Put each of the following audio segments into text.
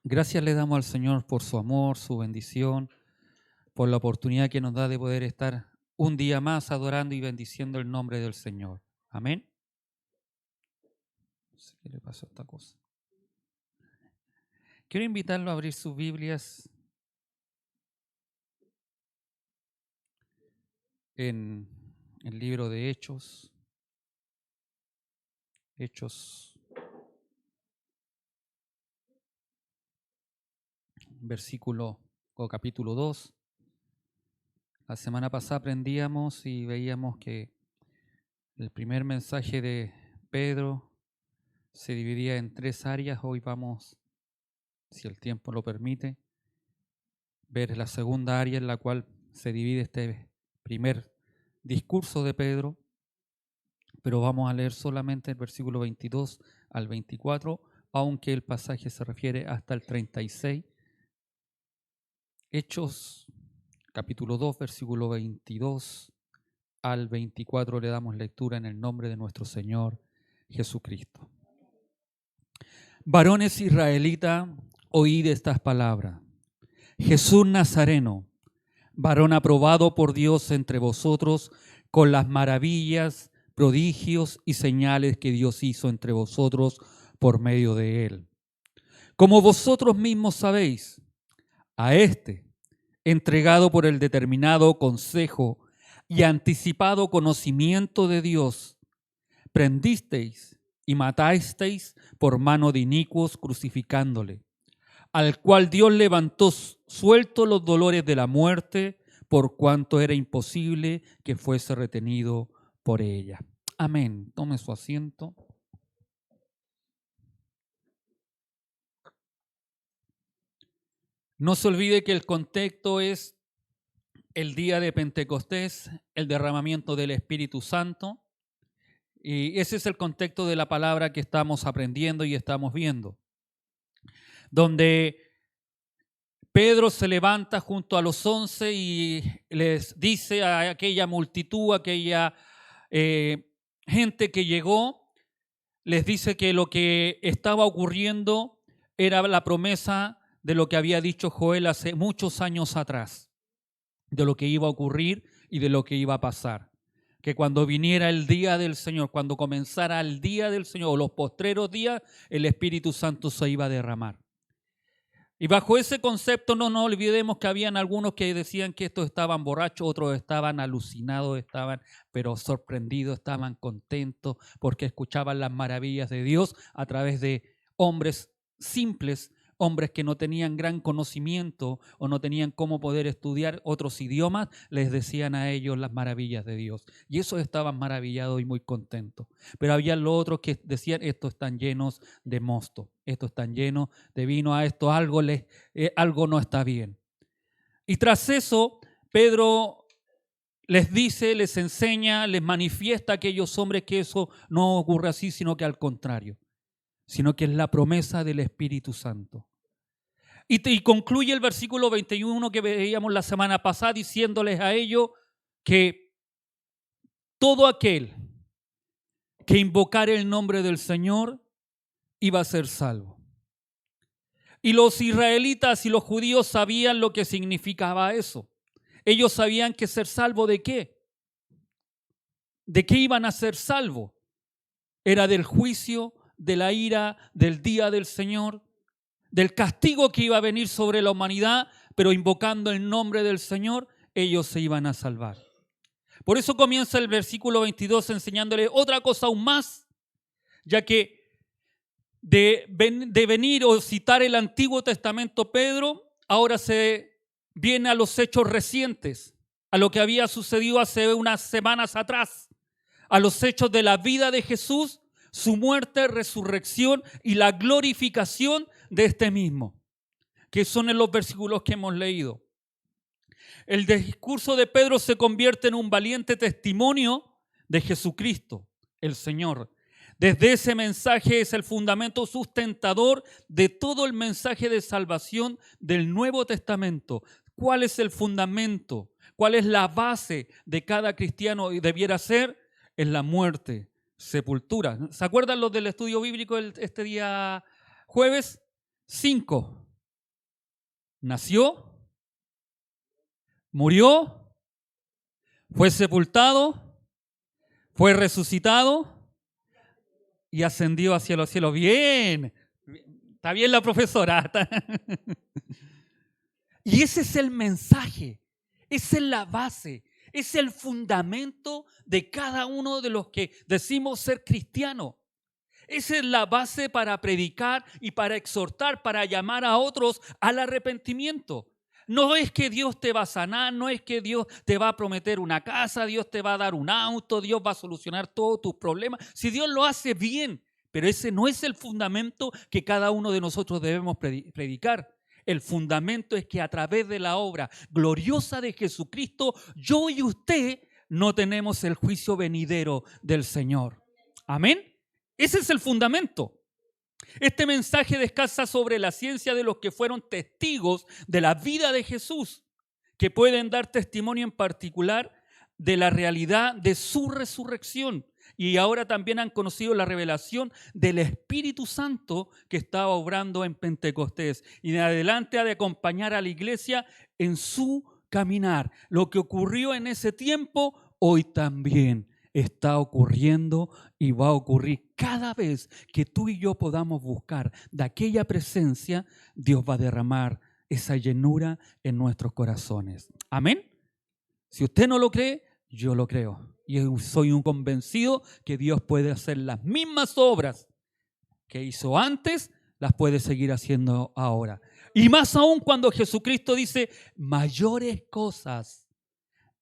Gracias le damos al Señor por su amor, su bendición, por la oportunidad que nos da de poder estar un día más adorando y bendiciendo el nombre del Señor. Amén. No sé qué le pasó a esta cosa. Quiero invitarlo a abrir sus Biblias en el libro de Hechos. Hechos, versículo o capítulo 2. La semana pasada aprendíamos y veíamos que el primer mensaje de Pedro se dividía en 3 áreas. Hoy vamos, si el tiempo lo permite, ver la segunda área en la cual se divide este primer discurso de Pedro, pero vamos a leer solamente el versículo 22 al 24, aunque el pasaje se refiere hasta el 36. Hechos, capítulo 2, versículo 22 al 24, le damos lectura en el nombre de nuestro Señor Jesucristo. Varones israelitas, oíd estas palabras. Jesús Nazareno, varón aprobado por Dios entre vosotros, con las maravillas, prodigios y señales que Dios hizo entre vosotros por medio de él. Como vosotros mismos sabéis, a este, entregado por el determinado consejo y anticipado conocimiento de Dios, prendisteis y matasteis por mano de inicuos crucificándole, al cual Dios levantó suelto los dolores de la muerte, por cuanto era imposible que fuese retenido por ella. Amén. Tome su asiento. No se olvide que el contexto es el día de Pentecostés, el derramamiento del Espíritu Santo. Y ese es el contexto de la palabra que estamos aprendiendo y estamos viendo. Donde Pedro se levanta junto a los 11 y les dice a aquella multitud, aquella gente que llegó, les dice que lo que estaba ocurriendo era la promesa de lo que había dicho Joel hace muchos años atrás, de lo que iba a ocurrir y de lo que iba a pasar. Que cuando viniera el día del Señor, cuando comenzara el día del Señor o los postreros días, el Espíritu Santo se iba a derramar. Y bajo ese concepto no nos olvidemos que habían algunos que decían que estos estaban borrachos, otros estaban alucinados, estaban pero sorprendidos, estaban contentos porque escuchaban las maravillas de Dios a través de hombres simples, hombres que no tenían gran conocimiento o no tenían cómo poder estudiar otros idiomas, les decían a ellos las maravillas de Dios. Y esos estaban maravillados y muy contentos. Pero había los otros que decían, estos están llenos de mosto, estos están llenos de vino, a esto algo no está bien. Y tras eso, Pedro les dice, les enseña, les manifiesta a aquellos hombres que eso no ocurre así, sino que al contrario, sino que es la promesa del Espíritu Santo. Y concluye el versículo 21 que veíamos la semana pasada diciéndoles a ellos que todo aquel que invocare el nombre del Señor iba a ser salvo. Y los israelitas y los judíos sabían lo que significaba eso. Ellos sabían que ser salvo ¿de qué? ¿De qué iban a ser salvos? Era del juicio, de la ira, del día del Señor, del castigo que iba a venir sobre la humanidad, pero invocando el nombre del Señor, ellos se iban a salvar. Por eso comienza el versículo 22 enseñándole otra cosa aún más, ya que de venir o citar el Antiguo Testamento Pedro, ahora se viene a los hechos recientes, a lo que había sucedido hace unas semanas atrás, a los hechos de la vida de Jesús, su muerte, resurrección y la glorificación de este mismo, que son en los versículos que hemos leído. El discurso de Pedro se convierte en un valiente testimonio de Jesucristo, el Señor. Desde ese mensaje es el fundamento sustentador de todo el mensaje de salvación del Nuevo Testamento. ¿Cuál es el fundamento? ¿Cuál es la base de cada cristiano debiera ser? Es la muerte, sepultura. ¿Se acuerdan los del estudio bíblico este día jueves? 5. nació, murió, fue sepultado, fue resucitado y ascendió hacia los cielos. Bien, está bien la profesora. Y ese es el mensaje, esa es la base, es el fundamento de cada uno de los que decimos ser cristianos. Esa es la base para predicar y para exhortar, para llamar a otros al arrepentimiento. No es que Dios te va a sanar, no es que Dios te va a prometer una casa, Dios te va a dar un auto, Dios va a solucionar todos tus problemas. Si Dios lo hace bien, pero ese no es el fundamento que cada uno de nosotros debemos predicar. El fundamento es que a través de la obra gloriosa de Jesucristo, yo y usted no tenemos el juicio venidero del Señor. Amén. Ese es el fundamento. Este mensaje descansa sobre la ciencia de los que fueron testigos de la vida de Jesús, que pueden dar testimonio en particular de la realidad de su resurrección. Y ahora también han conocido la revelación del Espíritu Santo que estaba obrando en Pentecostés. Y de adelante ha de acompañar a la iglesia en su caminar. Lo que ocurrió en ese tiempo, hoy también está ocurriendo y va a ocurrir cada vez que tú y yo podamos buscar de aquella presencia. Dios va a derramar esa llenura en nuestros corazones. Amén. Si usted no lo cree, yo lo creo. Y soy un convencido que Dios puede hacer las mismas obras que hizo antes, las puede seguir haciendo ahora. Y más aún cuando Jesucristo dice, mayores cosas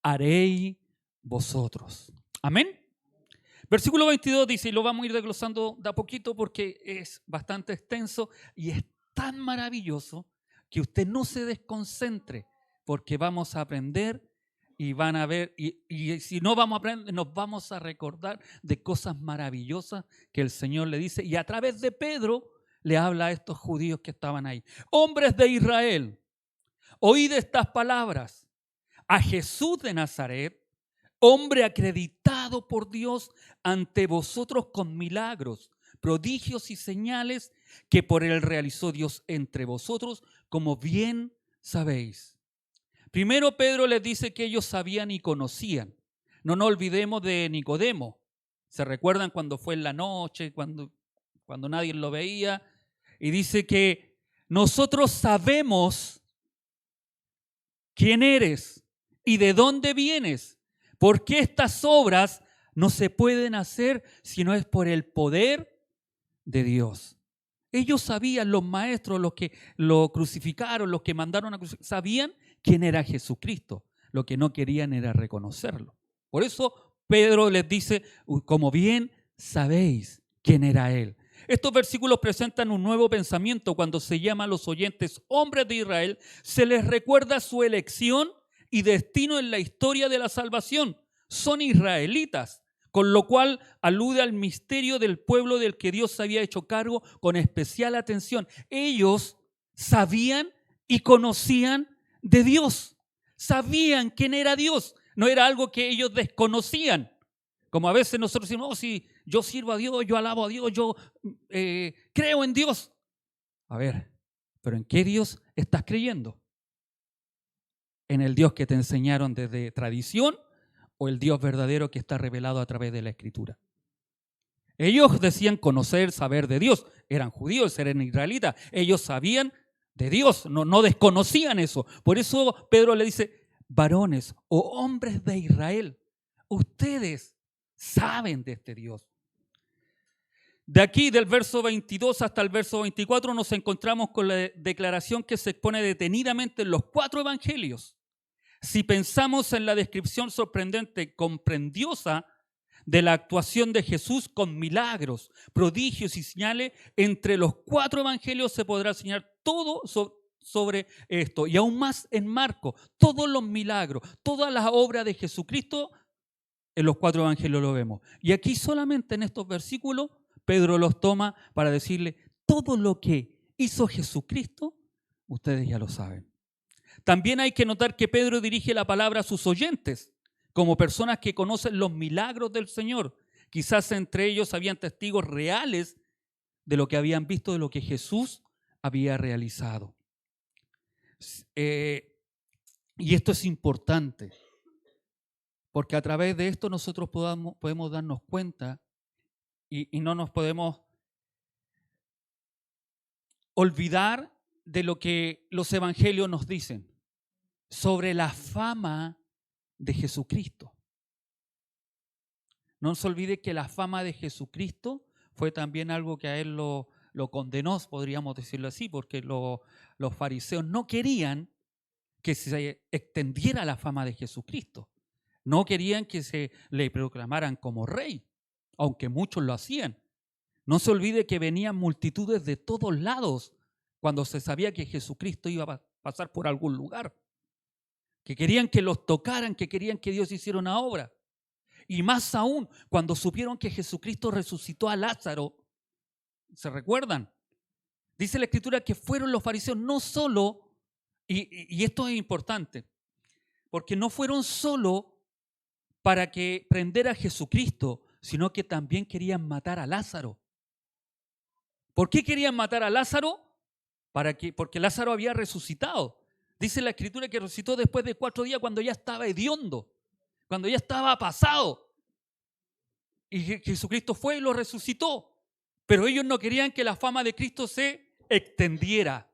haréis vosotros. Amén. Versículo 22 dice, y lo vamos a ir desglosando de a poquito porque es bastante extenso y es tan maravilloso que usted no se desconcentre, porque vamos a aprender y van a ver, y si no vamos a aprender, nos vamos a recordar de cosas maravillosas que el Señor le dice, y a través de Pedro le habla a estos judíos que estaban ahí. Hombres de Israel, oíd estas palabras. A Jesús de Nazaret, hombre acreditado por Dios ante vosotros con milagros, prodigios y señales que por él realizó Dios entre vosotros, como bien sabéis. Primero Pedro les dice que ellos sabían y conocían. No nos olvidemos de Nicodemo. ¿Se recuerdan cuando fue en la noche, cuando nadie lo veía? Y dice que nosotros sabemos quién eres y de dónde vienes, porque estas obras no se pueden hacer si no es por el poder de Dios. Ellos sabían, los maestros, los que lo crucificaron, los que mandaron a crucificar, sabían quién era Jesucristo. Lo que no querían era reconocerlo. Por eso Pedro les dice, como bien sabéis quién era Él. Estos versículos presentan un nuevo pensamiento. Cuando se llama a los oyentes hombres de Israel, se les recuerda su elección y destino en la historia de la salvación. Son israelitas, con lo cual alude al misterio del pueblo del que Dios se había hecho cargo con especial atención. Ellos sabían y conocían de Dios, sabían quién era Dios, no era algo que ellos desconocían, como a veces nosotros decimos, oh, sí, yo sirvo a Dios, yo alabo a Dios, yo creo en Dios. A ver, ¿pero en qué Dios estás creyendo? ¿En el Dios que te enseñaron desde tradición o el Dios verdadero que está revelado a través de la Escritura? Ellos decían conocer, saber de Dios, eran judíos, eran israelitas, ellos sabían de Dios, no desconocían eso. Por eso Pedro le dice, varones o hombres de Israel, ustedes saben de este Dios. De aquí, del verso 22 hasta el verso 24, nos encontramos con la declaración que se expone detenidamente en los 4 evangelios. Si pensamos en la descripción sorprendente, comprendiosa, de la actuación de Jesús con milagros, prodigios y señales, entre los 4 evangelios se podrá enseñar todo sobre esto. Y aún más en Marcos, todos los milagros, todas las obras de Jesucristo, en los 4 evangelios lo vemos. Y aquí solamente en estos versículos, Pedro los toma para decirle, todo lo que hizo Jesucristo, ustedes ya lo saben. También hay que notar que Pedro dirige la palabra a sus oyentes, como personas que conocen los milagros del Señor. Quizás entre ellos habían testigos reales de lo que habían visto, de lo que Jesús había realizado. Y esto es importante, porque a través de esto nosotros podemos darnos cuenta y no nos podemos olvidar de lo que los evangelios nos dicen sobre la fama de Jesucristo. No se olvide que la fama de Jesucristo fue también algo que a él lo condenó, podríamos decirlo así, porque los fariseos no querían que se extendiera la fama de Jesucristo. No querían que se le proclamaran como rey, aunque muchos lo hacían. No se olvide que venían multitudes de todos lados cuando se sabía que Jesucristo iba a pasar por algún lugar, que querían que los tocaran, que querían que Dios hiciera una obra. Y más aún, cuando supieron que Jesucristo resucitó a Lázaro, ¿se recuerdan? Dice la Escritura que fueron los fariseos no solo, y esto es importante, porque no fueron solo para que prender a Jesucristo, sino que también querían matar a Lázaro. ¿Por qué querían matar a Lázaro? Porque Lázaro había resucitado. Dice la Escritura que resucitó después de 4 días cuando ya estaba hediondo, cuando ya estaba pasado. Y Jesucristo fue y lo resucitó. Pero ellos no querían que la fama de Cristo se extendiera.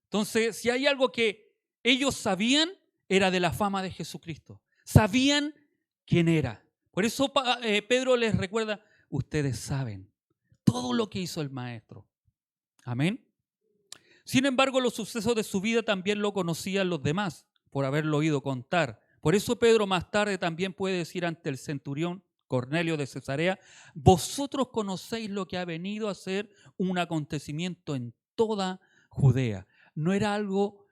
Entonces, si hay algo que ellos sabían, era de la fama de Jesucristo. Sabían quién era. Por eso Pedro les recuerda, ustedes saben todo lo que hizo el Maestro. Amén. Sin embargo, los sucesos de su vida también lo conocían los demás, por haberlo oído contar. Por eso Pedro más tarde también puede decir ante el centurión Cornelio de Cesarea, vosotros conocéis lo que ha venido a ser un acontecimiento en toda Judea. No era algo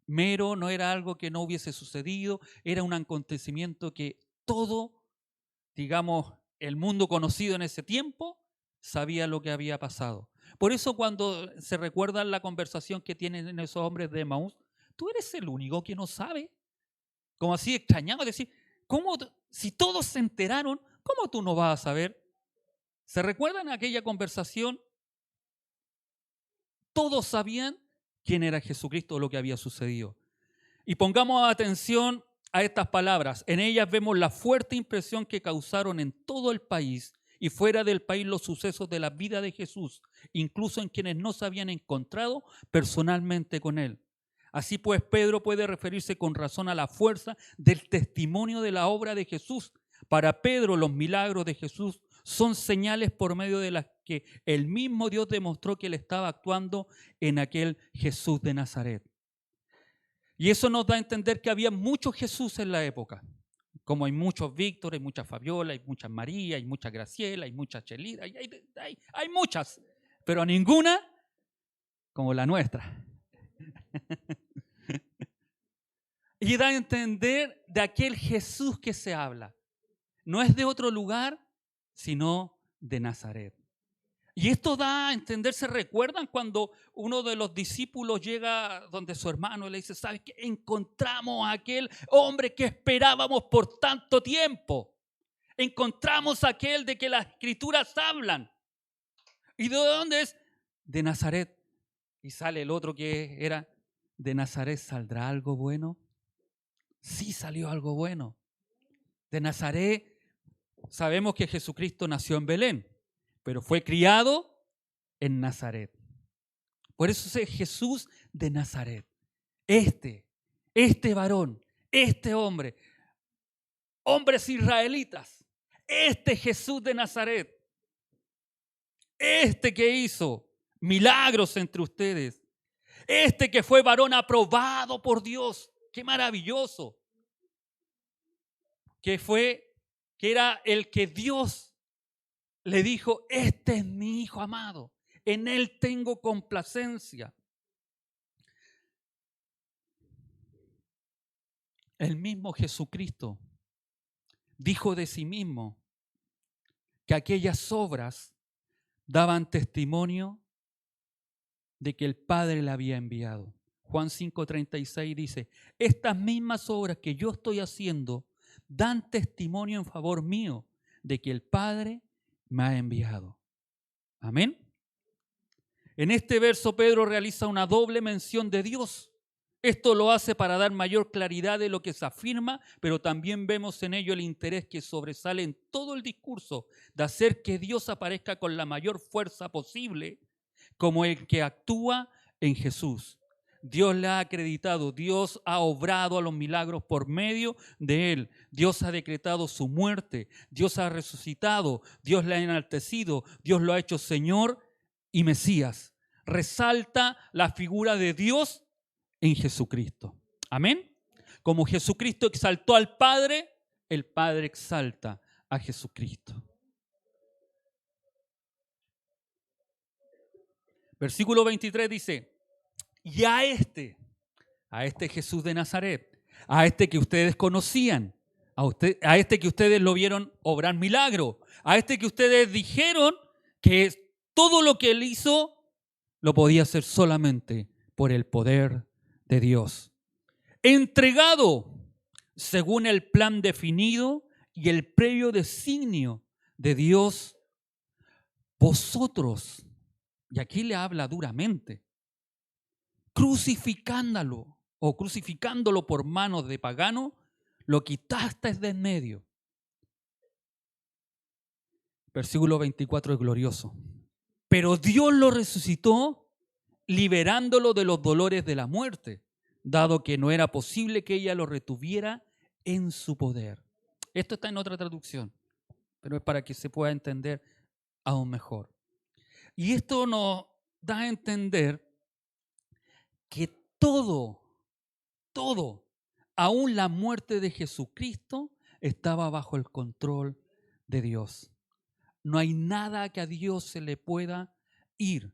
mero, no era algo que no hubiese sucedido, era un acontecimiento que todo, digamos, el mundo conocido en ese tiempo sabía lo que había pasado. Por eso cuando se recuerda la conversación que tienen esos hombres de Emaús, tú eres el único que no sabe. Como así extrañado, decir, ¿cómo, si todos se enteraron, cómo tú no vas a saber? ¿Se recuerdan aquella conversación? Todos sabían quién era Jesucristo o lo que había sucedido. Y pongamos atención a estas palabras. En ellas vemos la fuerte impresión que causaron en todo el país y fuera del país los sucesos de la vida de Jesús, incluso en quienes no se habían encontrado personalmente con él. Así pues, Pedro puede referirse con razón a la fuerza del testimonio de la obra de Jesús. Para Pedro, los milagros de Jesús son señales por medio de las que el mismo Dios demostró que él estaba actuando en aquel Jesús de Nazaret. Y eso nos da a entender que había muchos Jesús en la época. Como hay muchos Víctor, hay muchas Fabiola, hay muchas María, hay muchas Graciela, hay muchas Chelida, hay muchas, pero ninguna como la nuestra. Y da a entender de aquel Jesús que se habla. No es de otro lugar, sino de Nazaret. Y esto da a entender, ¿se recuerdan cuando uno de los discípulos llega donde su hermano y le dice, ¿sabes qué? Encontramos a aquel hombre que esperábamos por tanto tiempo. Encontramos a aquel de que las escrituras hablan. ¿Y de dónde es? De Nazaret. Y sale el otro que era, ¿de Nazaret saldrá algo bueno? Sí salió algo bueno. De Nazaret sabemos que Jesucristo nació en Belén, pero fue criado en Nazaret. Por eso es Jesús de Nazaret. Este varón, este hombre, hombres israelitas, este Jesús de Nazaret, este que hizo milagros entre ustedes, este que fue varón aprobado por Dios, qué maravilloso, que era el que Dios le dijo, este es mi hijo amado, en él tengo complacencia. El mismo Jesucristo dijo de sí mismo que aquellas obras daban testimonio de que el Padre le había enviado. Juan 5:36 dice, estas mismas obras que yo estoy haciendo dan testimonio en favor mío de que el Padre me ha enviado. Amén. En este verso Pedro realiza una doble mención de Dios. Esto lo hace para dar mayor claridad de lo que se afirma, pero también vemos en ello el interés que sobresale en todo el discurso de hacer que Dios aparezca con la mayor fuerza posible como el que actúa en Jesús. Dios le ha acreditado, Dios ha obrado a los milagros por medio de él. Dios ha decretado su muerte, Dios ha resucitado, Dios le ha enaltecido, Dios lo ha hecho Señor y Mesías. Resalta la figura de Dios en Jesucristo. Amén. Como Jesucristo exaltó al Padre, el Padre exalta a Jesucristo. Versículo 23 dice: y a este Jesús de Nazaret, a este que ustedes conocían, a este que ustedes lo vieron obrar milagro, a este que ustedes dijeron que todo lo que él hizo lo podía hacer solamente por el poder de Dios. Entregado según el plan definido y el previo designio de Dios, vosotros, y aquí le habla duramente, crucificándolo por manos de pagano, lo quitasteis de en medio. Versículo 24 es glorioso. Pero Dios lo resucitó, liberándolo de los dolores de la muerte, dado que no era posible que ella lo retuviera en su poder. Esto está en otra traducción, pero es para que se pueda entender aún mejor. Y esto nos da a entender que todo, aún la muerte de Jesucristo, estaba bajo el control de Dios. No hay nada que a Dios se le pueda ir.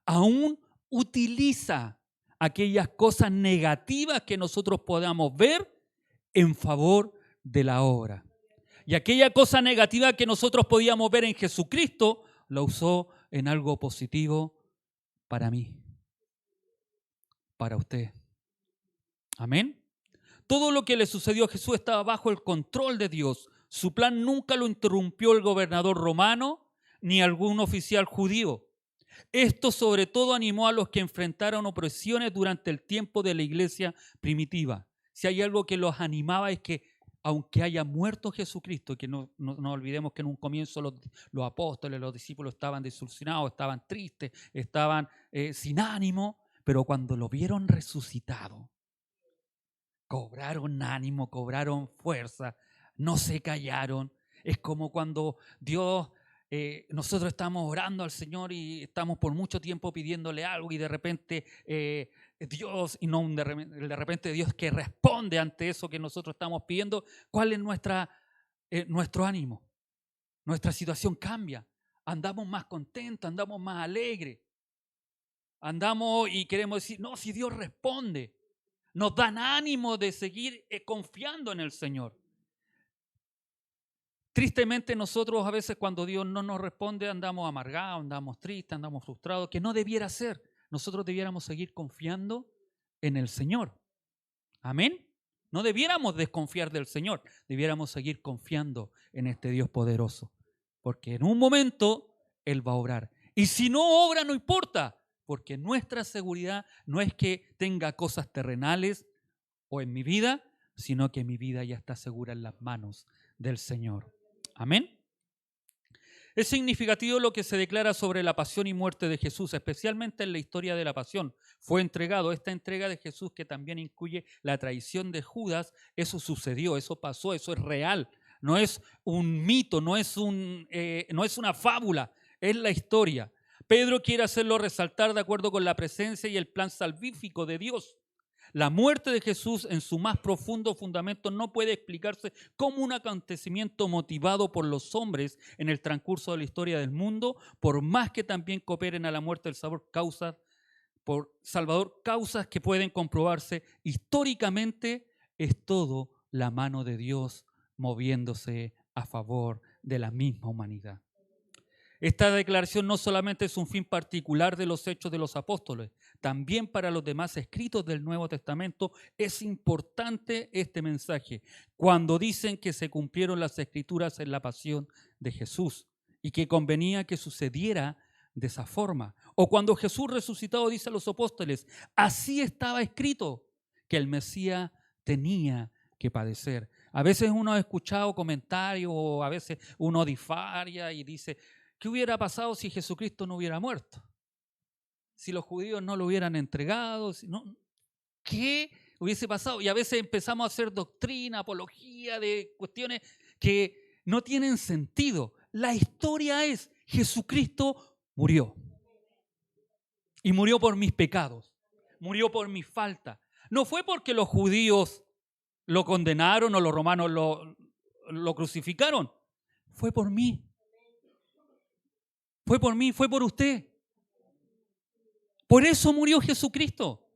Aún utiliza aquellas cosas negativas que nosotros podamos ver en favor de la obra. Y aquella cosa negativa que nosotros podíamos ver en Jesucristo, la usó en algo positivo para mí, para usted. Amén. Todo lo que le sucedió a Jesús estaba bajo el control de Dios. Su plan nunca lo interrumpió el gobernador romano ni algún oficial judío. Esto sobre todo animó a los que enfrentaron opresiones durante el tiempo de la iglesia primitiva. Si hay algo que los animaba es que aunque haya muerto Jesucristo, que no olvidemos que en un comienzo los apóstoles, los discípulos estaban desilusionados, estaban tristes, estaban sin ánimo, pero cuando lo vieron resucitado, cobraron ánimo, cobraron fuerza, no se callaron. Es como cuando Dios, nosotros estamos orando al Señor y estamos por mucho tiempo pidiéndole algo y de repente Dios, y no de repente Dios que responde ante eso que nosotros estamos pidiendo. ¿Cuál es nuestro ánimo? Nuestra situación cambia. Andamos más contentos, andamos más alegres. Andamos y queremos decir, no, si Dios responde. Nos dan ánimo de seguir confiando en el Señor. Tristemente nosotros a veces cuando Dios no nos responde andamos amargados, andamos tristes, andamos frustrados, que no debiera ser. Nosotros debiéramos seguir confiando en el Señor. Amén. No debiéramos desconfiar del Señor, debiéramos seguir confiando en este Dios poderoso. Porque en un momento Él va a obrar. Y si no obra, no importa. Porque nuestra seguridad no es que tenga cosas terrenales o en mi vida, sino que mi vida ya está segura en las manos del Señor. Amén. Es significativo lo que se declara sobre la pasión y muerte de Jesús, especialmente en la historia de la pasión. Fue entregado, esta entrega de Jesús que también incluye la traición de Judas, eso sucedió, eso pasó, eso es real. No es un mito, no es una fábula, es la historia. Pedro quiere hacerlo resaltar de acuerdo con la presencia y el plan salvífico de Dios. La muerte de Jesús en su más profundo fundamento no puede explicarse como un acontecimiento motivado por los hombres en el transcurso de la historia del mundo, por más que también cooperen a la muerte del Salvador causas que pueden comprobarse históricamente. Es todo la mano de Dios moviéndose a favor de la misma humanidad. Esta declaración no solamente es un fin particular de los hechos de los apóstoles, también para los demás escritos del Nuevo Testamento es importante este mensaje, cuando dicen que se cumplieron las Escrituras en la pasión de Jesús y que convenía que sucediera de esa forma. O cuando Jesús resucitado dice a los apóstoles, así estaba escrito que el Mesías tenía que padecer. A veces uno ha escuchado comentarios o a veces uno difaria y dice, ¿qué hubiera pasado si Jesucristo no hubiera muerto? Si los judíos no lo hubieran entregado, ¿qué hubiese pasado? Y a veces empezamos a hacer doctrina, apología de cuestiones que no tienen sentido. La historia es, Jesucristo murió. Y murió por mis pecados, murió por mi falta. No fue porque los judíos lo condenaron o los romanos lo crucificaron. Fue por mí. Fue por mí, fue por usted. Por eso murió Jesucristo.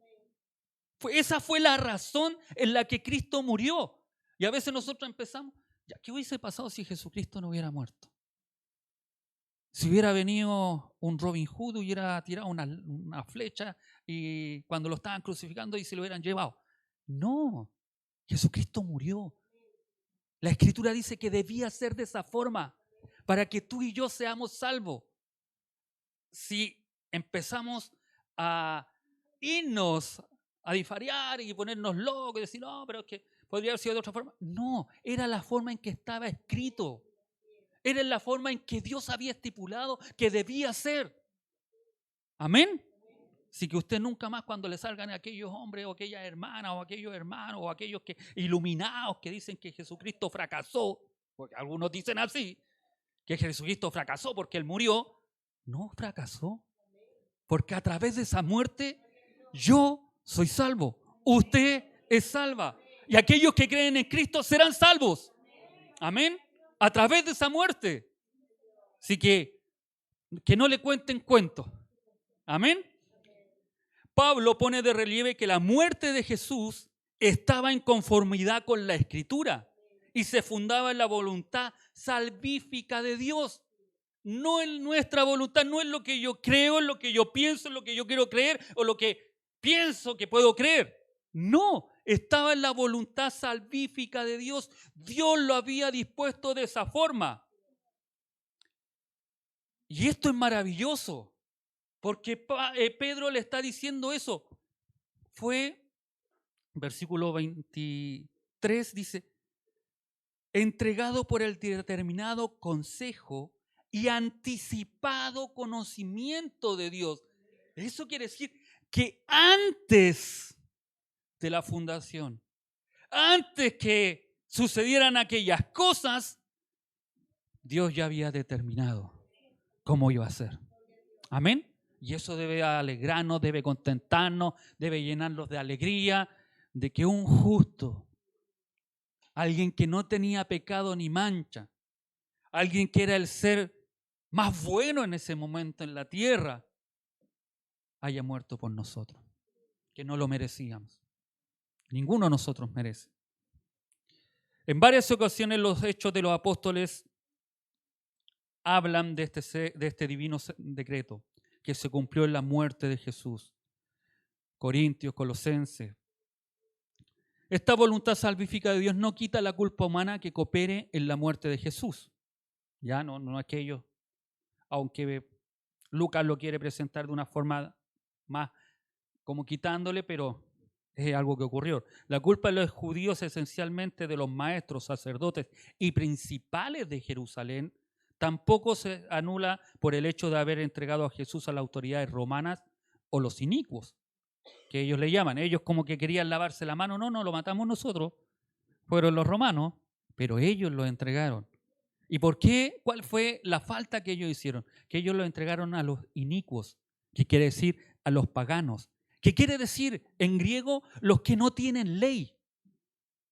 Esa fue la razón en la que Cristo murió. Y a veces nosotros empezamos, ¿qué hubiese pasado si Jesucristo no hubiera muerto? Si hubiera venido un Robin Hood, hubiera tirado una flecha y cuando lo estaban crucificando y se lo hubieran llevado. No, Jesucristo murió. La Escritura dice que debía ser de esa forma para que tú y yo seamos salvos. Si empezamos a irnos a difariar y ponernos locos y decir, no, pero es que podría haber sido de otra forma. No, era la forma en que estaba escrito. Era la forma en que Dios había estipulado que debía ser. Amén. Así que usted nunca más, cuando le salgan aquellos hombres o aquellas hermanas o aquellos hermanos o aquellos iluminados que dicen que Jesucristo fracasó, porque algunos dicen así, que Jesucristo fracasó porque Él murió. No fracasó, porque a través de esa muerte yo soy salvo, usted es salva y aquellos que creen en Cristo serán salvos. Amén. A través de esa muerte. Así que no le cuenten cuentos. Amén. Pablo pone de relieve que la muerte de Jesús estaba en conformidad con la Escritura y se fundaba en la voluntad salvífica de Dios. No en nuestra voluntad, no en lo que yo creo, en lo que yo pienso, en lo que yo quiero creer o lo que pienso que puedo creer. No, estaba en la voluntad salvífica de Dios. Dios lo había dispuesto de esa forma. Y esto es maravilloso, porque Pedro le está diciendo eso. Fue, versículo 23 dice, entregado por el determinado consejo y anticipado conocimiento de Dios. Eso quiere decir que antes de la fundación, antes que sucedieran aquellas cosas, Dios ya había determinado cómo iba a ser. Amén. Y eso debe alegrarnos, debe contentarnos, debe llenarnos de alegría, de que un justo, alguien que no tenía pecado ni mancha, alguien que era el ser más bueno en ese momento en la tierra, haya muerto por nosotros, que no lo merecíamos. Ninguno de nosotros merece. En varias ocasiones los hechos de los apóstoles hablan de este divino decreto que se cumplió en la muerte de Jesús. Corintios, Colosenses. Esta voluntad salvífica de Dios no quita la culpa humana que coopere en la muerte de Jesús. Ya no aquello, aunque Lucas lo quiere presentar de una forma más como quitándole, pero es algo que ocurrió. La culpa de los judíos, esencialmente de los maestros, sacerdotes y principales de Jerusalén, tampoco se anula por el hecho de haber entregado a Jesús a las autoridades romanas o los inicuos, que ellos le llaman. Ellos como que querían lavarse la mano. No, lo matamos nosotros. Fueron los romanos, pero ellos lo entregaron. ¿Y por qué? ¿Cuál fue la falta que ellos hicieron? Que ellos lo entregaron a los inicuos, que quiere decir a los paganos. ¿Qué quiere decir en griego? Los que no tienen ley.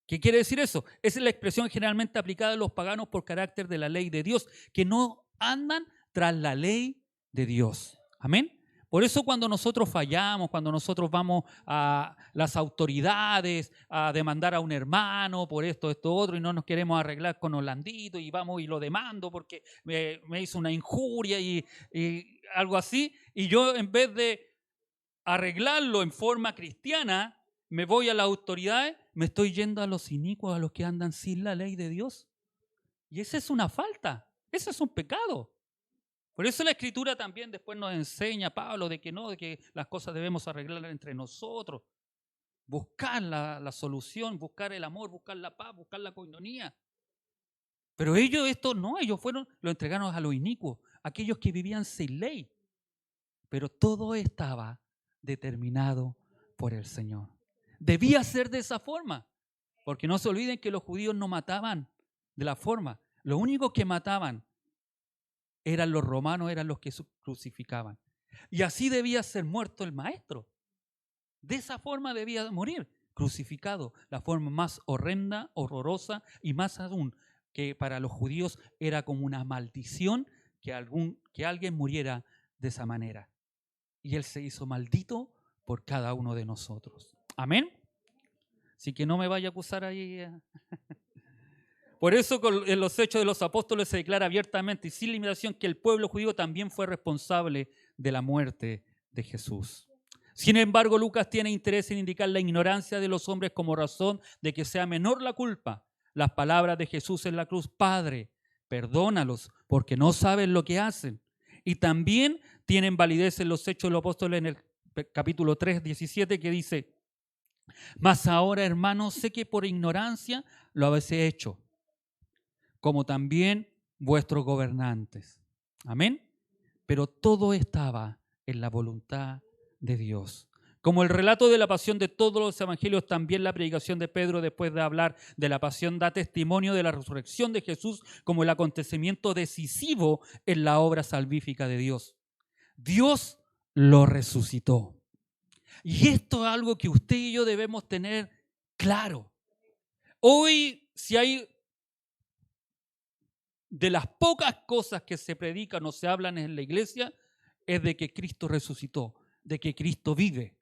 ¿Qué quiere decir eso? Esa es la expresión generalmente aplicada a los paganos por carácter de la ley de Dios, que no andan tras la ley de Dios. Amén. Por eso cuando nosotros fallamos, cuando nosotros vamos a las autoridades a demandar a un hermano por esto, otro, y no nos queremos arreglar con Orlandito y vamos y lo demando porque me hizo una injuria y algo así, y yo en vez de arreglarlo en forma cristiana, me voy a las autoridades, me estoy yendo a los inicuos, a los que andan sin la ley de Dios. Y esa es una falta, ese es un pecado. Por eso la Escritura también después nos enseña, Pablo, de que no, de que las cosas debemos arreglar entre nosotros, buscar la solución, buscar el amor, buscar la paz, buscar la coinonía. Pero ellos esto no, ellos lo entregaron a los inicuos, aquellos que vivían sin ley. Pero todo estaba determinado por el Señor. Debía ser de esa forma, porque no se olviden que los judíos no mataban de la forma. Lo único que mataban eran los romanos, eran los que crucificaban. Y así debía ser muerto el maestro. De esa forma debía morir, crucificado. La forma más horrenda, horrorosa y más aún que para los judíos era como una maldición que alguien muriera de esa manera. Y Él se hizo maldito por cada uno de nosotros. Amén. Así que no me vaya a acusar ahí. Por eso en los Hechos de los Apóstoles se declara abiertamente y sin limitación que el pueblo judío también fue responsable de la muerte de Jesús. Sin embargo, Lucas tiene interés en indicar la ignorancia de los hombres como razón de que sea menor la culpa. Las palabras de Jesús en la cruz: Padre, perdónalos porque no saben lo que hacen. Y también tienen validez en los Hechos de los Apóstoles en el capítulo 3, 17, que dice: mas ahora, hermanos, sé que por ignorancia lo habéis hecho, como también vuestros gobernantes. Amén. Pero todo estaba en la voluntad de Dios. Como el relato de la pasión de todos los evangelios, también la predicación de Pedro después de hablar de la pasión da testimonio de la resurrección de Jesús como el acontecimiento decisivo en la obra salvífica de Dios. Dios lo resucitó. Y esto es algo que usted y yo debemos tener claro. Hoy, si hay de las pocas cosas que se predican o se hablan en la iglesia, es de que Cristo resucitó, de que Cristo vive.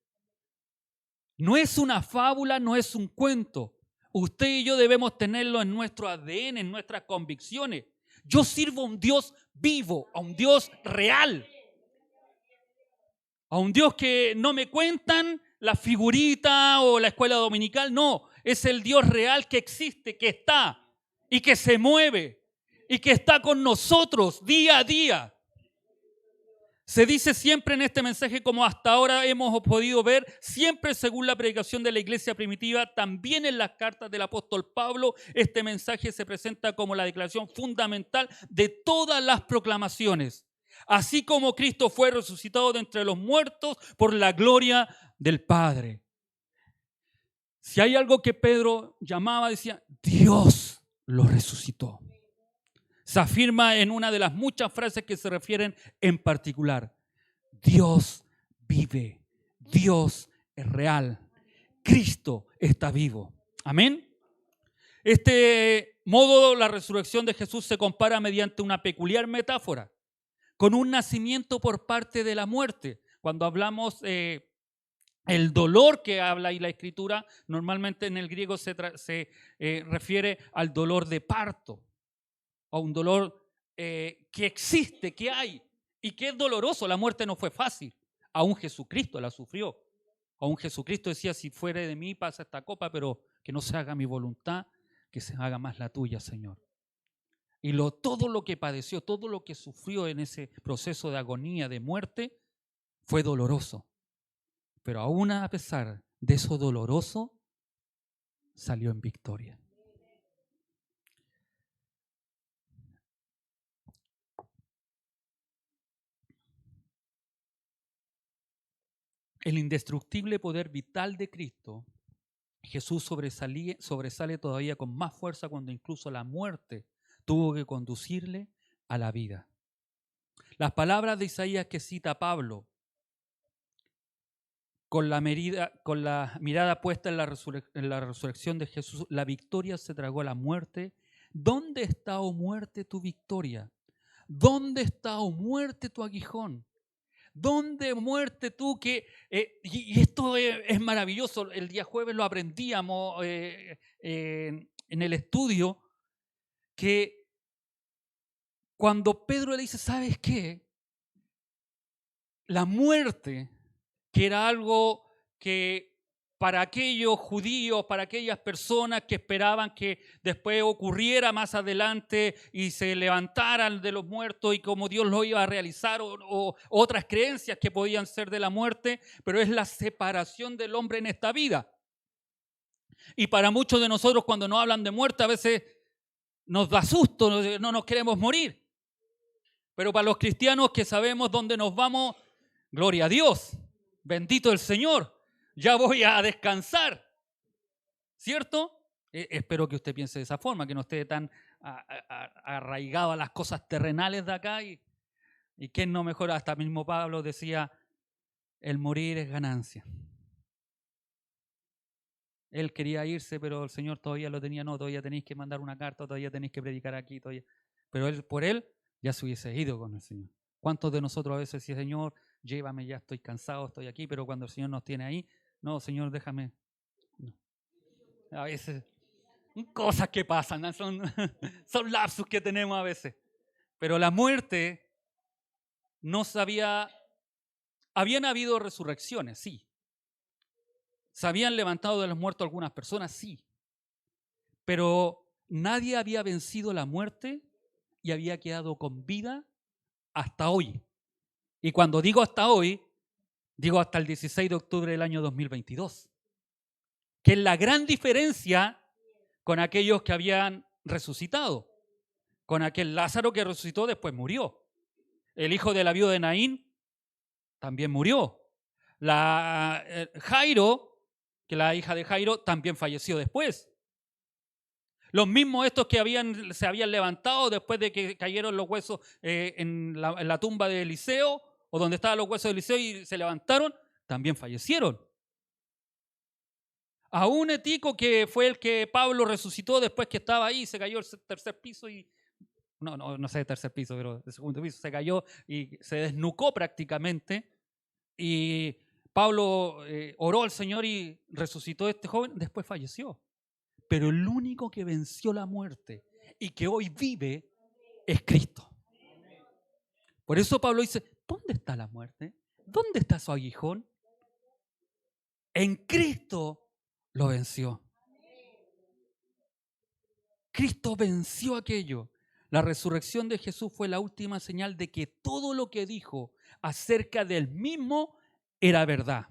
No es una fábula, no es un cuento. Usted y yo debemos tenerlo en nuestro ADN, en nuestras convicciones. Yo sirvo a un Dios vivo, a un Dios real, a un Dios que no me cuentan la figurita o la escuela dominical. No, es el Dios real que existe, que está y que se mueve y que está con nosotros día a día. Se dice siempre en este mensaje, como hasta ahora hemos podido ver, siempre según la predicación de la iglesia primitiva, también en las cartas del apóstol Pablo, este mensaje se presenta como la declaración fundamental de todas las proclamaciones. Así como Cristo fue resucitado de entre los muertos por la gloria del Padre. Si hay algo que Pedro llamaba, decía, Dios lo resucitó. Se afirma en una de las muchas frases que se refieren en particular. Dios vive, Dios es real, Cristo está vivo. Amén. Este modo, la resurrección de Jesús se compara mediante una peculiar metáfora con un nacimiento por parte de la muerte. Cuando hablamos el dolor que habla ahí la Escritura, normalmente en el griego se refiere al dolor de parto, a un dolor que existe, que hay y que es doloroso. La muerte no fue fácil. Aún Jesucristo la sufrió. Aún Jesucristo decía, si fuere de mí pasa esta copa, pero que no se haga mi voluntad, que se haga más la tuya, Señor. Y todo lo que padeció, todo lo que sufrió en ese proceso de agonía, de muerte, fue doloroso. Pero aún a pesar de eso doloroso, salió en victoria. El indestructible poder vital de Cristo, Jesús sobresale todavía con más fuerza cuando incluso la muerte tuvo que conducirle a la vida. Las palabras de Isaías que cita Pablo, con la mirada puesta en la resurrección de Jesús, la victoria se tragó a la muerte. ¿Dónde está, oh muerte, tu victoria? ¿Dónde está, oh muerte, tu aguijón? ¿Dónde, muerte, tú que... y esto es maravilloso, el día jueves lo aprendíamos en el estudio, que cuando Pedro le dice, ¿sabes qué? La muerte, que era algo que para aquellos judíos, para aquellas personas que esperaban que después ocurriera más adelante y se levantaran de los muertos y como Dios lo iba a realizar, o otras creencias que podían ser de la muerte, pero es la separación del hombre en esta vida. Y para muchos de nosotros, cuando nos hablan de muerte, a veces nos da susto, no nos queremos morir. Pero para los cristianos que sabemos dónde nos vamos, gloria a Dios, bendito el Señor, ya voy a descansar, ¿cierto? Espero que usted piense de esa forma, que no esté tan arraigado a las cosas terrenales de acá. Y que no mejor, hasta mismo Pablo decía, el morir es ganancia. Él quería irse, pero el Señor todavía lo tenía, no, todavía tenéis que mandar una carta, todavía tenéis que predicar aquí, todavía. Pero por él ya se hubiese ido con el Señor. ¿Cuántos de nosotros a veces decimos, Señor, llévame, ya estoy cansado, estoy aquí, pero cuando el Señor nos tiene ahí, no, Señor, déjame. No. A veces, cosas que pasan, ¿no? Son lapsus que tenemos a veces. Pero la muerte no sabía, habían habido resurrecciones, sí. ¿Se habían levantado de los muertos algunas personas? Sí. Pero nadie había vencido la muerte y había quedado con vida hasta hoy. Y cuando digo hasta hoy, digo hasta el 16 de octubre del año 2022. Que es la gran diferencia con aquellos que habían resucitado. Con aquel Lázaro que resucitó después murió. El hijo de la viuda de Naín también murió. Jairo, que la hija de Jairo, también falleció después. Los mismos estos que se habían levantado después de que cayeron los huesos en la tumba de Eliseo, o donde estaban los huesos de Eliseo y se levantaron, también fallecieron. A un Etico que fue el que Pablo resucitó después que estaba ahí, se cayó el tercer piso y... No sé el tercer piso, pero el segundo piso se cayó y se desnucó prácticamente. Y Pablo oró al Señor y resucitó a este joven, después falleció. Pero el único que venció la muerte y que hoy vive es Cristo. Por eso Pablo dice, ¿dónde está la muerte? ¿Dónde está su aguijón? En Cristo lo venció. Cristo venció aquello. La resurrección de Jesús fue la última señal de que todo lo que dijo acerca del mismo era verdad.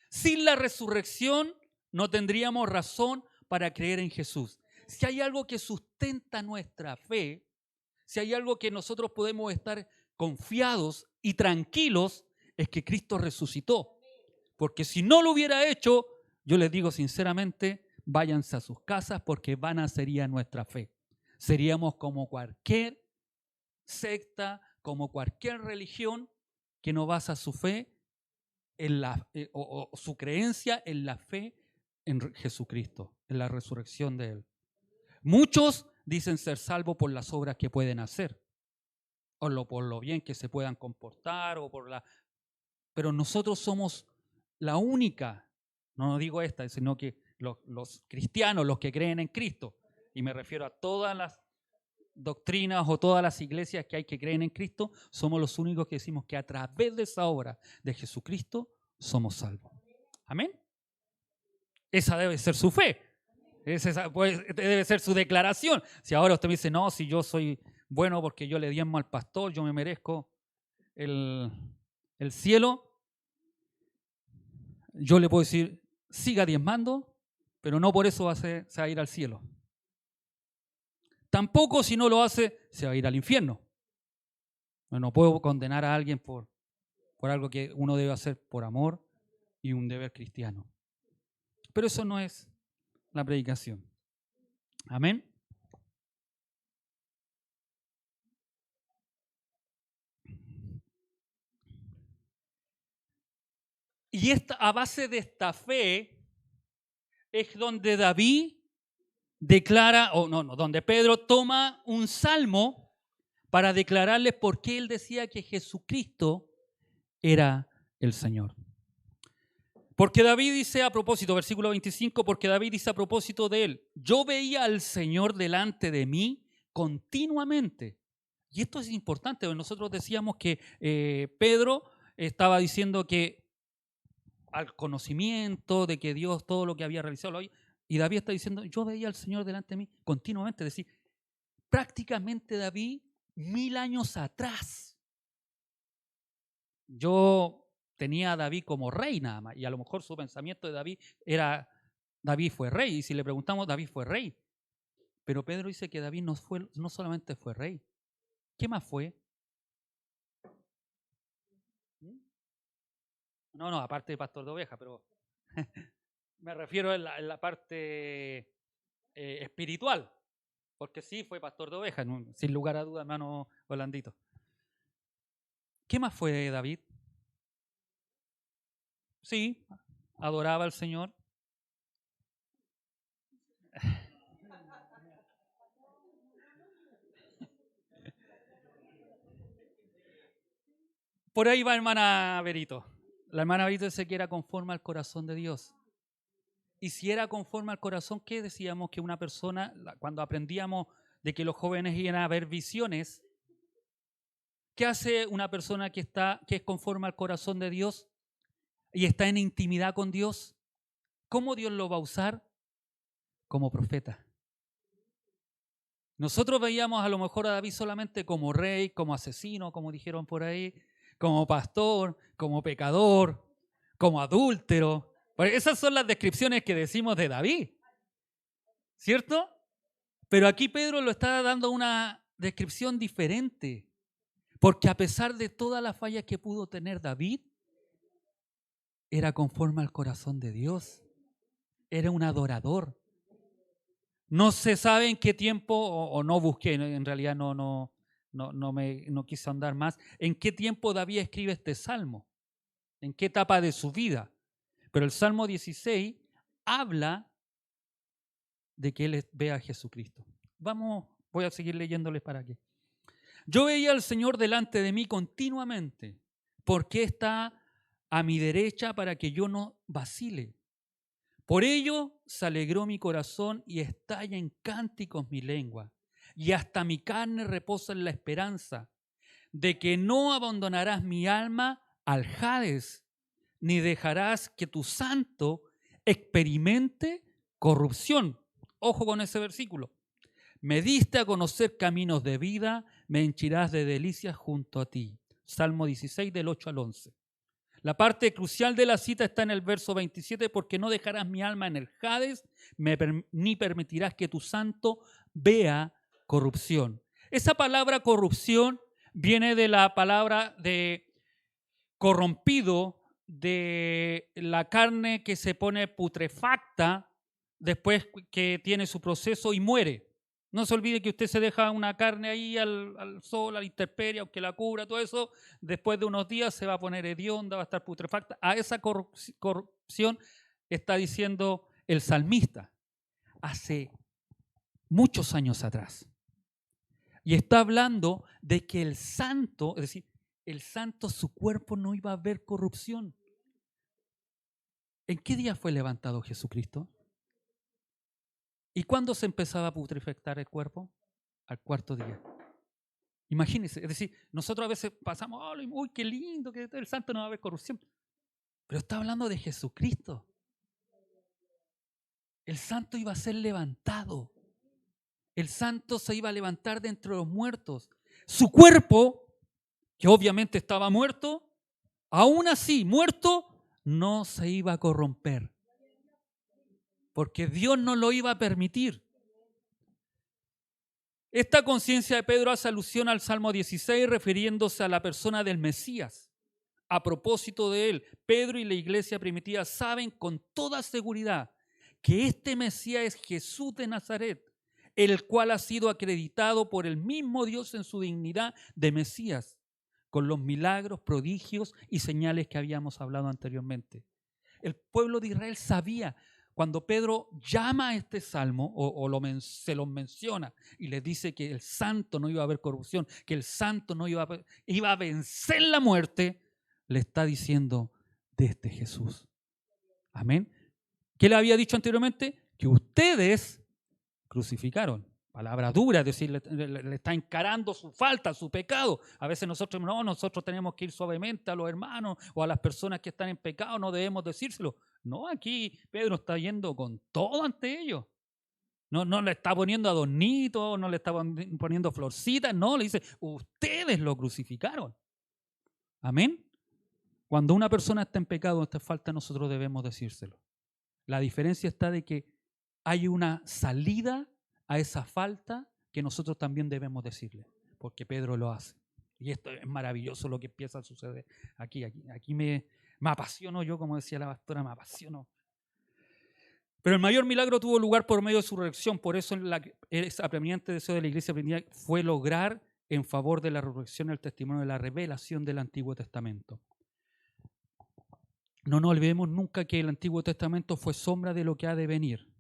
Sin la resurrección no tendríamos razón para creer en Jesús. Si hay algo que sustenta nuestra fe, si hay algo que nosotros podemos estar confiados y tranquilos, es que Cristo resucitó. Porque si no lo hubiera hecho, yo les digo sinceramente, váyanse a sus casas porque vana sería nuestra fe. Seríamos como cualquier secta, como cualquier religión que no basa su fe o su creencia en la fe en Jesucristo, en la resurrección de Él. Muchos dicen ser salvos por las obras que pueden hacer, o por lo bien que se puedan comportar, pero nosotros somos la única, no digo esta, sino que los cristianos, los que creen en Cristo, y me refiero a todas las doctrinas o todas las iglesias que hay que creen en Cristo, somos los únicos que decimos que a través de esa obra de Jesucristo somos salvos. Amén. Esa debe ser su fe. Debe ser su declaración. Si ahora usted me dice, no, si yo soy bueno porque yo le diezmo al pastor, yo me merezco el cielo, yo le puedo decir, siga diezmando, pero no por eso se va a ir al cielo. Tampoco si no lo hace, se va a ir al infierno. No puedo condenar a alguien por algo que uno debe hacer por amor y un deber cristiano. Pero eso no es la predicación. Amén. Y a base de esta fe es donde David declara, donde Pedro toma un salmo para declararles por qué él decía que Jesucristo era el Señor. Porque David dice a propósito, versículo 25, porque David dice a propósito de él, yo veía al Señor delante de mí continuamente. Y esto es importante, nosotros decíamos que Pedro estaba diciendo que al conocimiento de que Dios todo lo que había realizado lo había. Y David está diciendo, yo veía al Señor delante de mí continuamente. Es decir, prácticamente David 1000 años atrás. Yo tenía a David como rey nada más. Y a lo mejor su pensamiento de David era, David fue rey. Y si le preguntamos, David fue rey. Pero Pedro dice que David no solamente fue rey. ¿Qué más fue? No, aparte de pastor de ovejas, pero me refiero en la parte espiritual. Porque sí, fue pastor de ovejas, sin lugar a dudas, hermano Orlandito. ¿Qué más fue David? Sí, adoraba al Señor. Por ahí va hermana Berito. La hermana Berito dice que era conforme al corazón de Dios. Y si era conforme al corazón, ¿qué decíamos? Que una persona, cuando aprendíamos de que los jóvenes iban a ver visiones, ¿qué hace una persona que es conforme al corazón de Dios y está en intimidad con Dios? ¿Cómo Dios lo va a usar? Como profeta. Nosotros veíamos a lo mejor a David solamente como rey, como asesino, como dijeron por ahí, como pastor, como pecador, como adúltero. Porque esas son las descripciones que decimos de David, ¿cierto? Pero aquí Pedro lo está dando una descripción diferente, porque a pesar de todas las fallas que pudo tener David, era conforme al corazón de Dios, era un adorador. No se sabe en qué tiempo, o no busqué, en realidad no quise andar más, en qué tiempo David escribe este salmo, en qué etapa de su vida. Pero el Salmo 16 habla de que él ve a Jesucristo. Voy a seguir leyéndoles para qué. Yo veía al Señor delante de mí continuamente, porque está a mi derecha para que yo no vacile. Por ello se alegró mi corazón y estalla en cánticos mi lengua. Y hasta mi carne reposa en la esperanza de que no abandonarás mi alma al Hades, ni dejarás que tu santo experimente corrupción. Ojo con ese versículo. Me diste a conocer caminos de vida, me henchirás de delicias junto a ti. Salmo 16 del 8 al 11. La parte crucial de la cita está en el verso 27, porque no dejarás mi alma en el Hades, ni permitirás que tu santo vea corrupción. Esa palabra corrupción viene de la palabra de corrompido, de la carne que se pone putrefacta después que tiene su proceso y muere. No se olvide que usted se deja una carne ahí al sol, a la intemperie, aunque la cubra, todo eso, después de unos días se va a poner hedionda, va a estar putrefacta. A esa corrupción está diciendo el salmista hace muchos años atrás. Y está hablando de que el santo, es decir, el santo, su cuerpo no iba a ver corrupción. ¿En qué día fue levantado Jesucristo? ¿Y cuándo se empezaba a putrefactar el cuerpo? Al cuarto día. Imagínense, es decir, nosotros a veces pasamos, uy, qué lindo, que el santo no va a haber corrupción. Pero está hablando de Jesucristo. El santo iba a ser levantado. El santo se iba a levantar de entre los muertos. Su cuerpo, que obviamente estaba muerto, aún así, muerto, no se iba a corromper. Porque Dios no lo iba a permitir. Esta conciencia de Pedro hace alusión al Salmo 16, refiriéndose a la persona del Mesías. A propósito de él, Pedro y la iglesia primitiva saben con toda seguridad que este Mesías es Jesús de Nazaret, el cual ha sido acreditado por el mismo Dios en su dignidad de Mesías, con los milagros, prodigios y señales que habíamos hablado anteriormente. El pueblo de Israel sabía. Cuando Pedro llama a este salmo se los menciona y les dice que el santo no iba a haber corrupción, que el santo no iba a vencer la muerte, le está diciendo de este Jesús. Amén. ¿Qué le había dicho anteriormente? Que ustedes crucificaron. Palabra dura, es decir, le está encarando su falta, su pecado. A veces nosotros tenemos que ir suavemente a los hermanos o a las personas que están en pecado, no debemos decírselo. No, aquí Pedro está yendo con todo ante ellos. No le está poniendo adornitos, no le está poniendo florcitas, no, le dice, ustedes lo crucificaron. Amén. Cuando una persona está en pecado, esta falta, nosotros debemos decírselo. La diferencia está de que hay una salida a esa falta que nosotros también debemos decirle, porque Pedro lo hace. Y esto es maravilloso lo que empieza a suceder aquí me apasiono yo, como decía la pastora, me apasiono. Pero el mayor milagro tuvo lugar por medio de su resurrección, por eso el apremiante deseo de la iglesia primitiva fue lograr en favor de la resurrección el testimonio de la revelación del Antiguo Testamento. No nos olvidemos nunca que el Antiguo Testamento fue sombra de lo que ha de venir.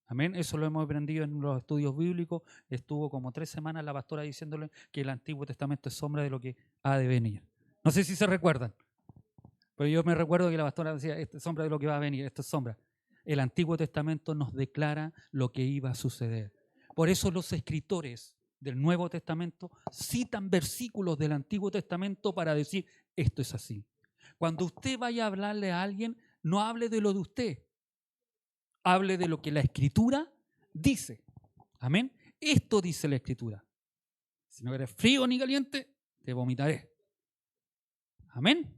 Amén. Eso lo hemos aprendido en los estudios bíblicos. Estuvo como 3 semanas la pastora diciéndole que el Antiguo Testamento es sombra de lo que ha de venir. No sé si se recuerdan, pero yo me recuerdo que la pastora decía, esto es sombra de lo que va a venir, esto es sombra. El Antiguo Testamento nos declara lo que iba a suceder. Por eso los escritores del Nuevo Testamento citan versículos del Antiguo Testamento para decir, esto es así. Cuando usted vaya a hablarle a alguien, no hable de lo de usted. Hable de lo que la Escritura dice. Amén. Esto dice la Escritura. Si no eres frío ni caliente, te vomitaré. Amén.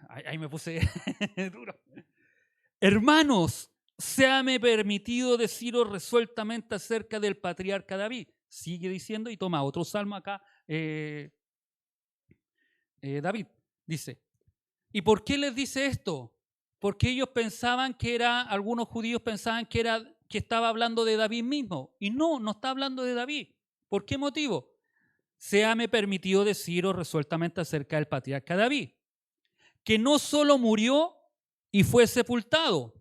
Ahí me puse duro. Hermanos, séame permitido deciros resueltamente acerca del patriarca David. Sigue diciendo y toma otro salmo acá. David dice, ¿y por qué les dice esto? Porque ellos pensaban algunos judíos pensaban que estaba hablando de David mismo. Y no está hablando de David. ¿Por qué motivo? Séame permitido deciros resueltamente acerca del patriarca David, que no solo murió y fue sepultado,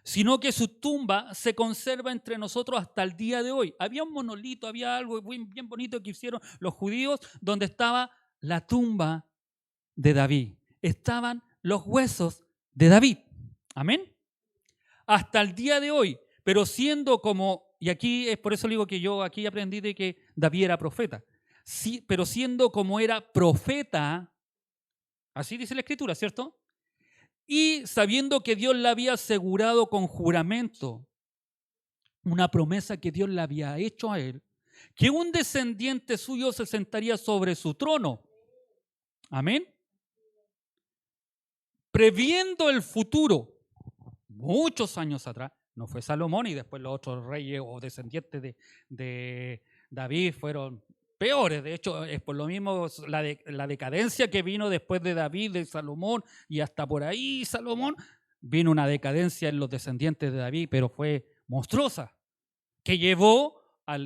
sino que su tumba se conserva entre nosotros hasta el día de hoy. Había un monolito, había algo bien bonito que hicieron los judíos, donde estaba la tumba de David. Estaban los huesos de David. Amén. Hasta el día de hoy, pero siendo como, y aquí es por eso digo que yo aquí aprendí de que David era profeta, sí, pero siendo como era profeta, así dice la Escritura, ¿cierto? Y sabiendo que Dios le había asegurado con juramento una promesa que Dios le había hecho a él, que un descendiente suyo se sentaría sobre su trono. Amén. Previendo el futuro, muchos años atrás, no fue Salomón y después los otros reyes o descendientes de David fueron peores. De hecho, es por lo mismo la decadencia que vino después de David, de Salomón y hasta por ahí Salomón, vino una decadencia en los descendientes de David, pero fue monstruosa, que llevó a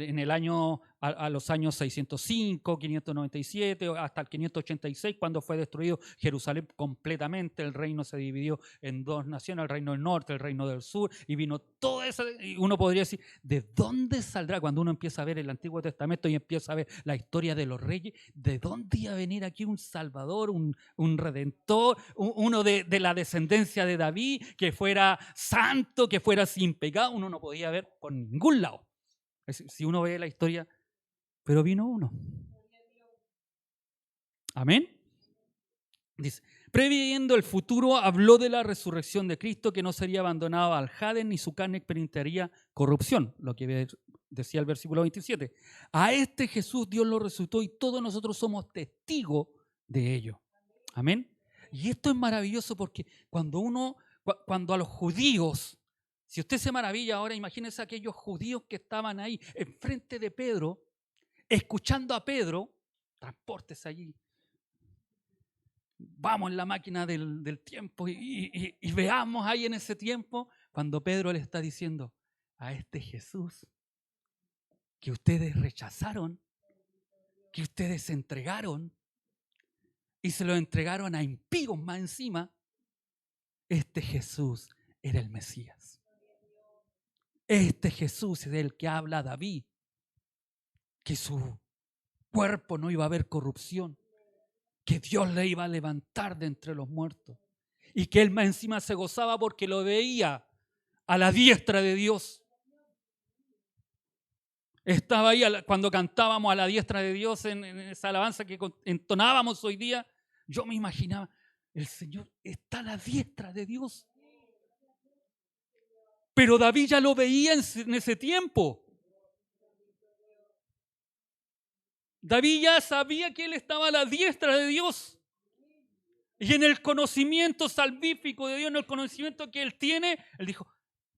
los años 605, 597, hasta el 586, cuando fue destruido Jerusalén completamente. El reino se dividió en 2 naciones, el reino del norte, el reino del sur, y vino todo eso. Y uno podría decir, ¿de dónde saldrá? Cuando uno empieza a ver el Antiguo Testamento y empieza a ver la historia de los reyes, ¿de dónde iba a venir aquí un Salvador, un Redentor, uno de la descendencia de David, que fuera santo, que fuera sin pecado? Uno no podía ver por ningún lado. Si uno ve la historia, pero vino uno. Amén. Dice, previendo el futuro, habló de la resurrección de Cristo, que no sería abandonado al Hades, ni su carne experimentaría corrupción, lo que decía el versículo 27. A este Jesús Dios lo resucitó y todos nosotros somos testigos de ello. Amén. Y esto es maravilloso porque cuando a los judíos, si usted se maravilla ahora, imagínese aquellos judíos que estaban ahí enfrente de Pedro, escuchando a Pedro, transportes allí, vamos en la máquina del tiempo y veamos ahí en ese tiempo cuando Pedro le está diciendo a este Jesús que ustedes rechazaron, que ustedes entregaron y se lo entregaron a impíos más encima, este Jesús era el Mesías. Este Jesús es el que habla a David, que su cuerpo no iba a haber corrupción, que Dios le iba a levantar de entre los muertos y que él más encima se gozaba porque lo veía a la diestra de Dios. Estaba ahí cuando cantábamos a la diestra de Dios en esa alabanza que entonábamos hoy día. Yo me imaginaba, el Señor está a la diestra de Dios. Pero David ya lo veía en ese tiempo. David ya sabía que él estaba a la diestra de Dios. Y en el conocimiento salvífico de Dios, en el conocimiento que él tiene, él dijo,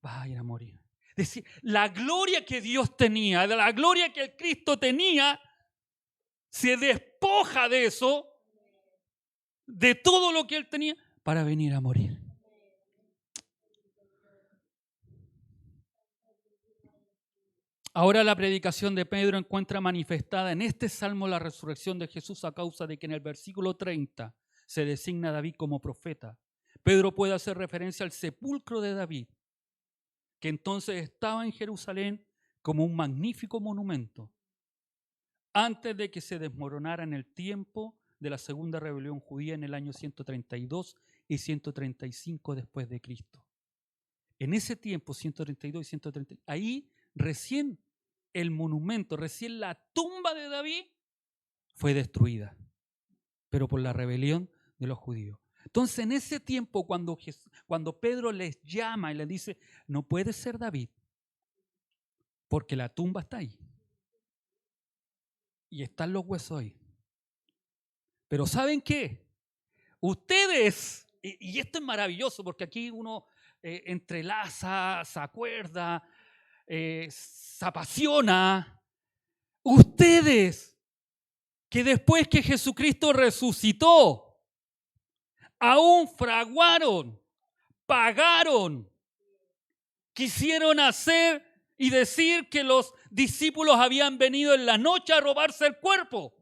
va a ir a morir. Es decir, la gloria que Dios tenía, la gloria que el Cristo tenía, se despoja de eso, de todo lo que él tenía, para venir a morir. Ahora la predicación de Pedro encuentra manifestada en este salmo la resurrección de Jesús a causa de que en el versículo 30 se designa a David como profeta. Pedro puede hacer referencia al sepulcro de David, que entonces estaba en Jerusalén como un magnífico monumento, antes de que se desmoronara en el tiempo de la segunda rebelión judía en el año 132 y 135 después de Cristo. En ese tiempo, 132 y 130, ahí recién el monumento, recién la tumba de David fue destruida, pero por la rebelión de los judíos. Entonces, en ese tiempo, cuando Pedro les llama y les dice, no puede ser David, porque la tumba está ahí. Y están los huesos ahí. Pero ¿saben qué? Ustedes, y esto es maravilloso, porque aquí uno entrelaza, se acuerda, se apasiona. Ustedes, que después que Jesucristo resucitó, aún fraguaron, pagaron, quisieron hacer y decir que los discípulos habían venido en la noche a robarse el cuerpo.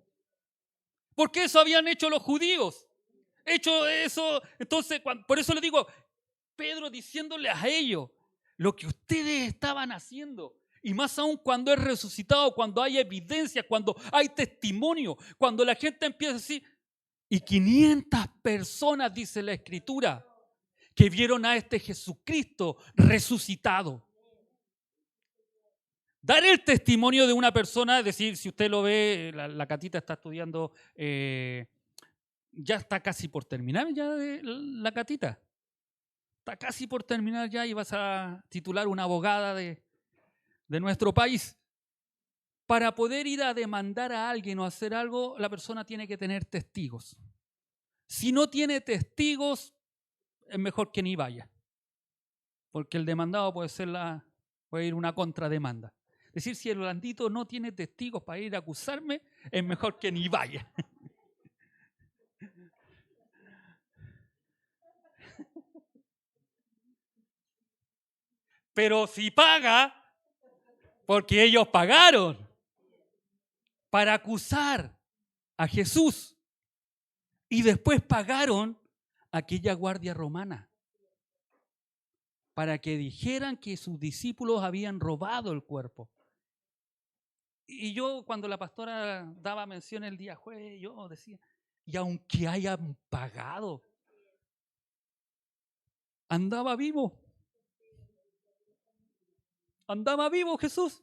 Porque eso habían hecho los judíos. Hecho eso, entonces, por eso le digo, Pedro diciéndole a ellos lo que ustedes estaban haciendo. Y más aún cuando es resucitado, cuando hay evidencia, cuando hay testimonio, cuando la gente empieza a decir, y 500 personas, dice la Escritura, que vieron a este Jesucristo resucitado. Dar el testimonio de una persona, es decir, si usted lo ve, la Catita está estudiando, ya está casi por terminar ya la Catita. Está casi por terminar ya y vas a titular una abogada de nuestro país. Para poder ir a demandar a alguien o hacer algo, la persona tiene que tener testigos. Si no tiene testigos, es mejor que ni vaya. Porque el demandado puede ir una contrademanda. Es decir, si el blandito no tiene testigos para ir a acusarme, es mejor que ni vaya. Pero si paga, porque ellos pagaron para acusar a Jesús y después pagaron a aquella guardia romana para que dijeran que sus discípulos habían robado el cuerpo. Y yo, cuando la pastora daba mención el día jueves, yo decía, y aunque hayan pagado, andaba vivo. Andaba vivo Jesús.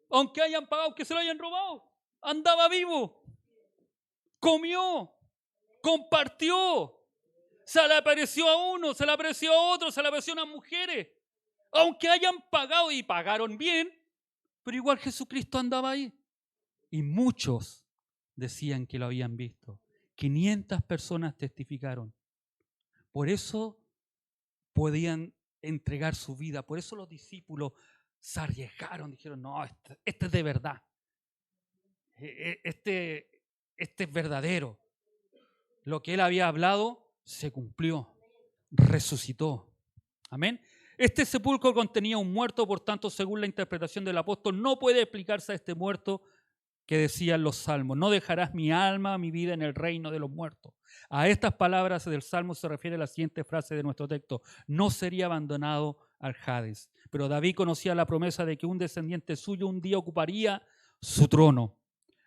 Aunque hayan pagado, que se lo hayan robado, andaba vivo. Comió, compartió. Se le apareció a uno, se le apareció a otro, se le apareció a unas mujeres. Aunque hayan pagado y pagaron bien, pero igual Jesucristo andaba ahí. Y muchos decían que lo habían visto. 500 personas testificaron. Por eso podían entregar su vida. Por eso los discípulos se arriesgaron. Dijeron, no, este es de verdad. Este es verdadero. Lo que él había hablado se cumplió. Resucitó. Amén. Este sepulcro contenía un muerto, por tanto, según la interpretación del apóstol, no puede explicarse a este muerto que decían los salmos. No dejarás mi alma, mi vida en el reino de los muertos. A estas palabras del salmo se refiere la siguiente frase de nuestro texto. No sería abandonado al Hades. Pero David conocía la promesa de que un descendiente suyo un día ocuparía su trono.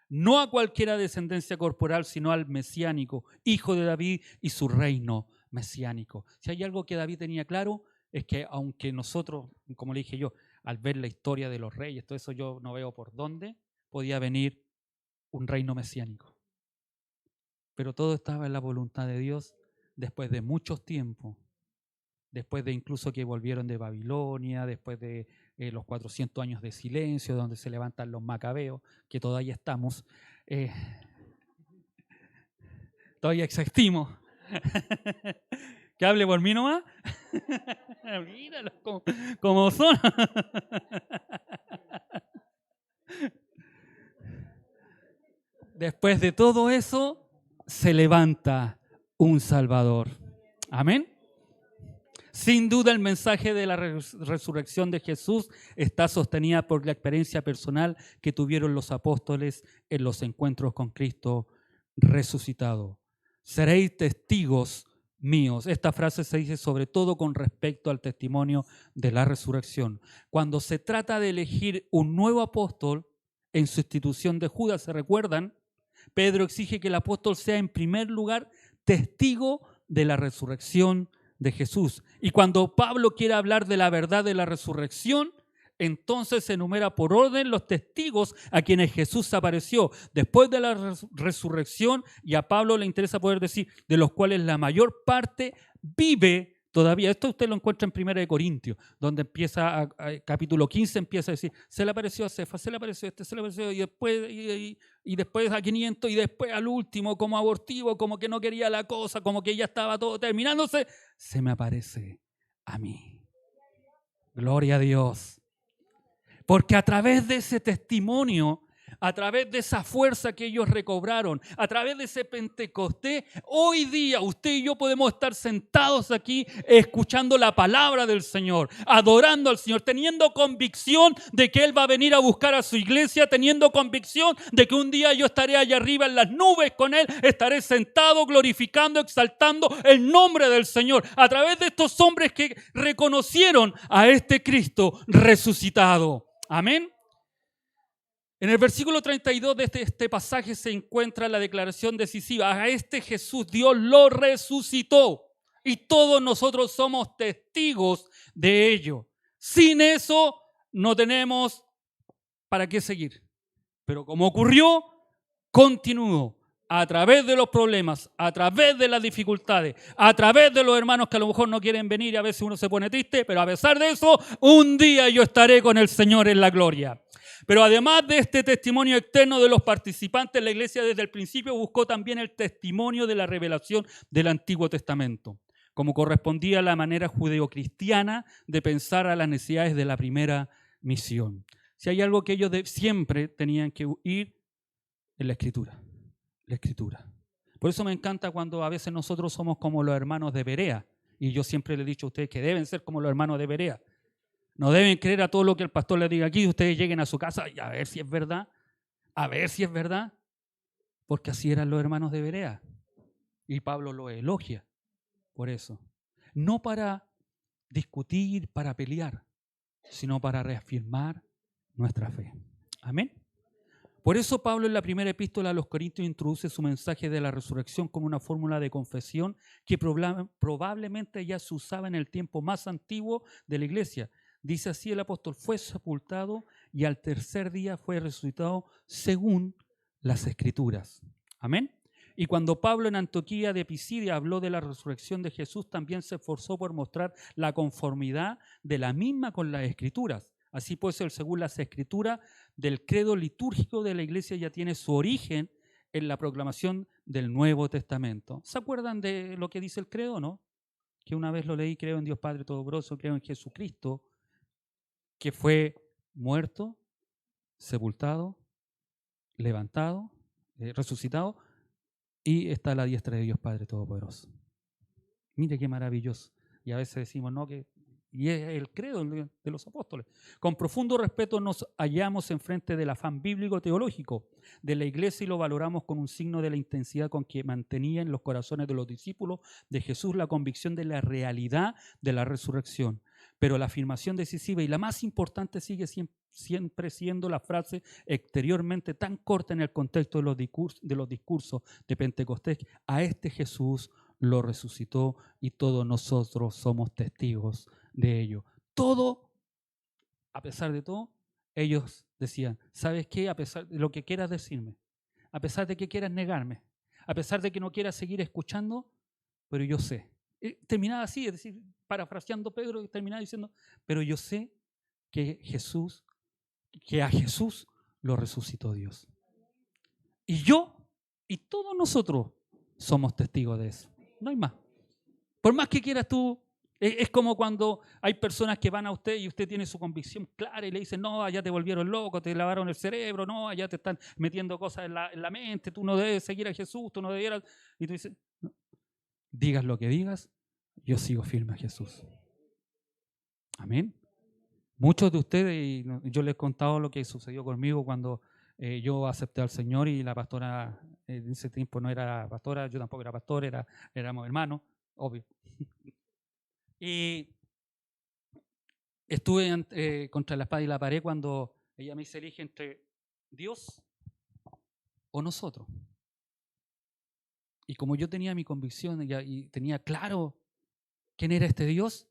No a cualquiera descendencia corporal, sino al mesiánico, hijo de David y su reino mesiánico. Si hay algo que David tenía claro, es que aunque nosotros, como le dije yo, al ver la historia de los reyes, todo eso yo no veo por dónde podía venir un reino mesiánico. Pero todo estaba en la voluntad de Dios después de muchos tiempos, después de incluso que volvieron de Babilonia, después de los 400 años de silencio, donde se levantan los macabeos, que todavía estamos, todavía existimos. Que hable por mí nomás. Míralos como son. Después de todo eso, se levanta un Salvador. Amén. Sin duda el mensaje de la resurrección de Jesús está sostenida por la experiencia personal que tuvieron los apóstoles en los encuentros con Cristo resucitado. Seréis testigos míos. Esta frase se dice sobre todo con respecto al testimonio de la resurrección. Cuando se trata de elegir un nuevo apóstol en sustitución de Judas, ¿se recuerdan? Pedro exige que el apóstol sea en primer lugar testigo de la resurrección de Jesús. Y cuando Pablo quiere hablar de la verdad de la resurrección, entonces se enumera por orden los testigos a quienes Jesús apareció después de la resurrección, y a Pablo le interesa poder decir de los cuales la mayor parte vive todavía. Esto usted lo encuentra en 1 Corintios, donde empieza, capítulo 15, empieza a decir, se le apareció a Cefas, se le apareció a este, se le apareció, y después a 500, y después al último, como abortivo, como que no quería la cosa, como que ya estaba todo terminándose, se me aparece a mí. Gloria a Dios. Porque a través de ese testimonio, a través de esa fuerza que ellos recobraron, a través de ese Pentecostés, hoy día usted y yo podemos estar sentados aquí escuchando la palabra del Señor, adorando al Señor, teniendo convicción de que Él va a venir a buscar a su iglesia, teniendo convicción de que un día yo estaré allá arriba en las nubes con Él, estaré sentado glorificando, exaltando el nombre del Señor, a través de estos hombres que reconocieron a este Cristo resucitado. Amén. En el versículo 32 de este pasaje se encuentra la declaración decisiva. A este Jesús Dios lo resucitó y todos nosotros somos testigos de ello. Sin eso no tenemos para qué seguir. Pero como ocurrió, continuó a través de los problemas, a través de las dificultades, a través de los hermanos que a lo mejor no quieren venir y a veces uno se pone triste, pero a pesar de eso, un día yo estaré con el Señor en la gloria. Pero además de este testimonio externo de los participantes, la iglesia desde el principio buscó también el testimonio de la revelación del Antiguo Testamento, como correspondía a la manera judeocristiana de pensar a las necesidades de la primera misión. Si hay algo que ellos siempre tenían que ir, en la Escritura. La Escritura. Por eso me encanta cuando a veces nosotros somos como los hermanos de Berea, y yo siempre les he dicho a ustedes que deben ser como los hermanos de Berea. No deben creer a todo lo que el pastor les diga aquí. Ustedes lleguen a su casa y a ver si es verdad. A ver si es verdad. Porque así eran los hermanos de Berea. Y Pablo lo elogia por eso. No para discutir, para pelear, sino para reafirmar nuestra fe. Amén. Por eso Pablo en la primera epístola a los Corintios introduce su mensaje de la resurrección como una fórmula de confesión que probablemente ya se usaba en el tiempo más antiguo de la iglesia. Dice así el apóstol, fue sepultado y al tercer día fue resucitado según las Escrituras. Amén. Y cuando Pablo en Antioquía de Pisidia habló de la resurrección de Jesús, también se esforzó por mostrar la conformidad de la misma con las Escrituras. Así pues, según las Escrituras del credo litúrgico de la iglesia ya tiene su origen en la proclamación del Nuevo Testamento. ¿Se acuerdan de lo que dice el credo, no? Que una vez lo leí, creo en Dios Padre Todopoderoso, creo en Jesucristo, que fue muerto, sepultado, levantado, resucitado, y está a la diestra de Dios Padre Todopoderoso. Mire qué maravilloso. Y a veces decimos, no, que y es el credo de los apóstoles. Con profundo respeto nos hallamos enfrente del afán bíblico-teológico de la iglesia y lo valoramos con un signo de la intensidad con que mantenía en los corazones de los discípulos de Jesús la convicción de la realidad de la resurrección. Pero la afirmación decisiva y la más importante sigue siempre siendo la frase exteriormente tan corta en el contexto de los discursos de Pentecostés: a este Jesús lo resucitó y todos nosotros somos testigos de ello. Todo a pesar de todo, ellos decían, ¿sabes qué? A pesar de lo que quieras decirme, a pesar de que quieras negarme, a pesar de que no quieras seguir escuchando, pero yo sé. Terminaba así, es decir, parafraseando Pedro, terminaba diciendo, pero yo sé que a Jesús lo resucitó Dios. Y yo y todos nosotros somos testigos de eso. No hay más. Por más que quieras tú, es como cuando hay personas que van a usted y usted tiene su convicción clara y le dicen, no, allá te volvieron loco, te lavaron el cerebro, no, allá te están metiendo cosas en la mente, tú no debes seguir a Jesús, tú no debieras. Y tú dices, no, digas lo que digas, yo sigo firme a Jesús. Amén. Muchos de ustedes, y yo les he contado lo que sucedió conmigo cuando yo acepté al Señor y la pastora en ese tiempo no era pastora, yo tampoco era pastor, éramos hermanos, obvio. Y estuve contra la espada y la pared cuando ella me dice, elige entre Dios o nosotros. Y como yo tenía mi convicción y tenía claro quién era este Dios,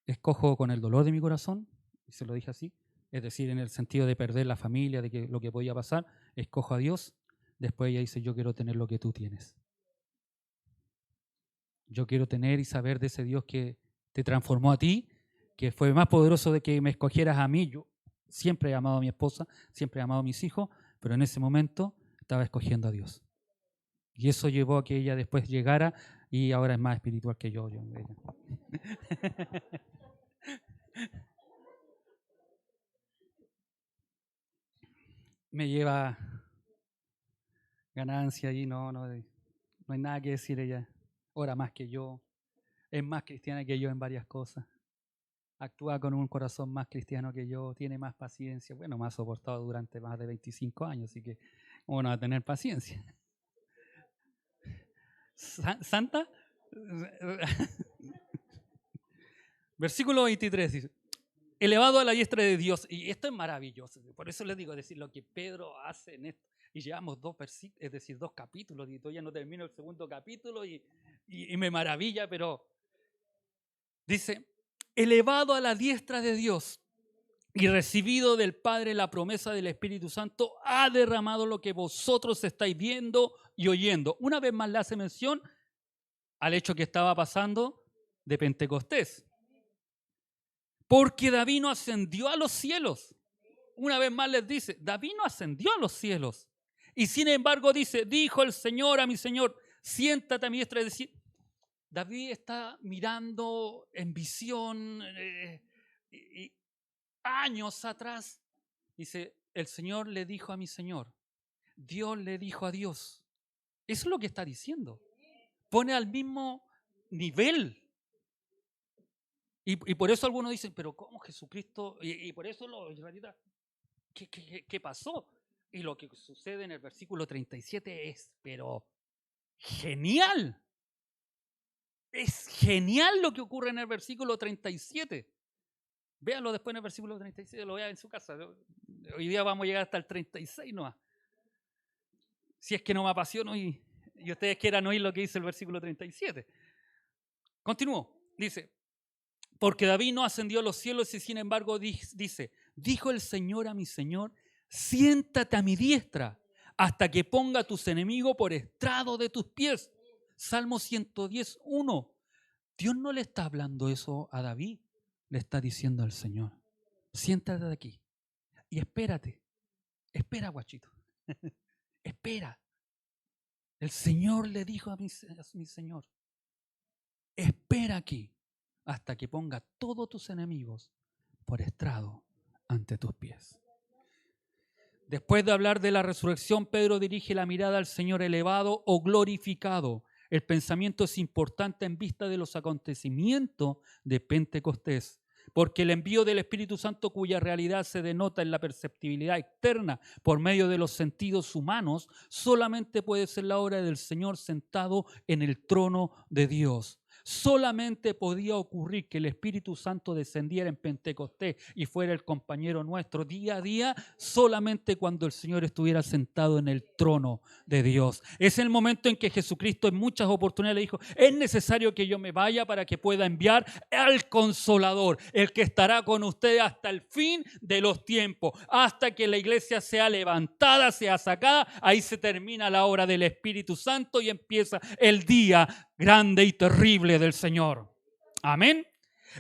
escojo con el dolor de mi corazón, y se lo dije así, es decir, en el sentido de perder la familia, de que lo que podía pasar, escojo a Dios. Después ella dice, yo quiero tener lo que tú tienes. Yo quiero tener y saber de ese Dios que te transformó a ti, que fue más poderoso de que me escogieras a mí. Yo siempre he amado a mi esposa, siempre he amado a mis hijos, pero en ese momento estaba escogiendo a Dios. Y eso llevó a que ella después llegara y ahora es más espiritual que yo. Me lleva ganancia y no hay nada que decir. Ella ora más que yo, es más cristiana que yo en varias cosas, actúa con un corazón más cristiano que yo, tiene más paciencia, bueno, me ha soportado durante más de 25 años, así que bueno, va a tener paciencia. ¿Santa? Versículo 23 dice, elevado a la diestra de Dios, y esto es maravilloso, por eso les digo, es decir, lo que Pedro hace en esto, y llevamos dos capítulos, y todavía no termino el segundo capítulo, y me maravilla, pero dice, elevado a la diestra de Dios y recibido del Padre la promesa del Espíritu Santo, ha derramado lo que vosotros estáis viendo y oyendo. Una vez más le hace mención al hecho que estaba pasando de Pentecostés. Porque David no ascendió a los cielos. Una vez más les dice, David no ascendió a los cielos. Y sin embargo dice, dijo el Señor a mi Señor, siéntate a mi diestra. Es decir, David está mirando en visión y años atrás. Dice, el Señor le dijo a mi Señor, Dios le dijo a Dios. Eso es lo que está diciendo. Pone al mismo nivel. Y por eso algunos dicen, pero ¿cómo Jesucristo? Y por eso los israelitas, ¿qué pasó? Y lo que sucede en el versículo 37 es, pero genial. Es genial lo que ocurre en el versículo 37. Véanlo después en el versículo 37, lo vean en su casa. Hoy día vamos a llegar hasta el 36 nomás. Si es que no me apasiono y ustedes quieran oír lo que dice el versículo 37. Continúo. Dice, porque David no ascendió a los cielos y sin embargo dice, dijo el Señor a mi Señor, siéntate a mi diestra hasta que ponga a tus enemigos por estrado de tus pies. Salmo 110:1. Dios no le está hablando eso a David, le está diciendo al Señor, siéntate aquí y espérate. Espera, guachito. Espera. El Señor le dijo a mi Señor, espera aquí hasta que ponga todos tus enemigos por estrado ante tus pies. Después de hablar de la resurrección, Pedro dirige la mirada al Señor elevado o glorificado. El pensamiento es importante en vista de los acontecimientos de Pentecostés, porque el envío del Espíritu Santo, cuya realidad se denota en la perceptibilidad externa por medio de los sentidos humanos, solamente puede ser la obra del Señor sentado en el trono de Dios. solamente podía ocurrir que el Espíritu Santo descendiera en Pentecostés y fuera el compañero nuestro día a día, solamente cuando el Señor estuviera sentado en el trono de Dios. Es el momento en que Jesucristo en muchas oportunidades le dijo, es necesario que yo me vaya para que pueda enviar al Consolador, el que estará con ustedes hasta el fin de los tiempos, hasta que la iglesia sea levantada, sea sacada. Ahí se termina la obra del Espíritu Santo y empieza el día grande y terrible del Señor. Amén.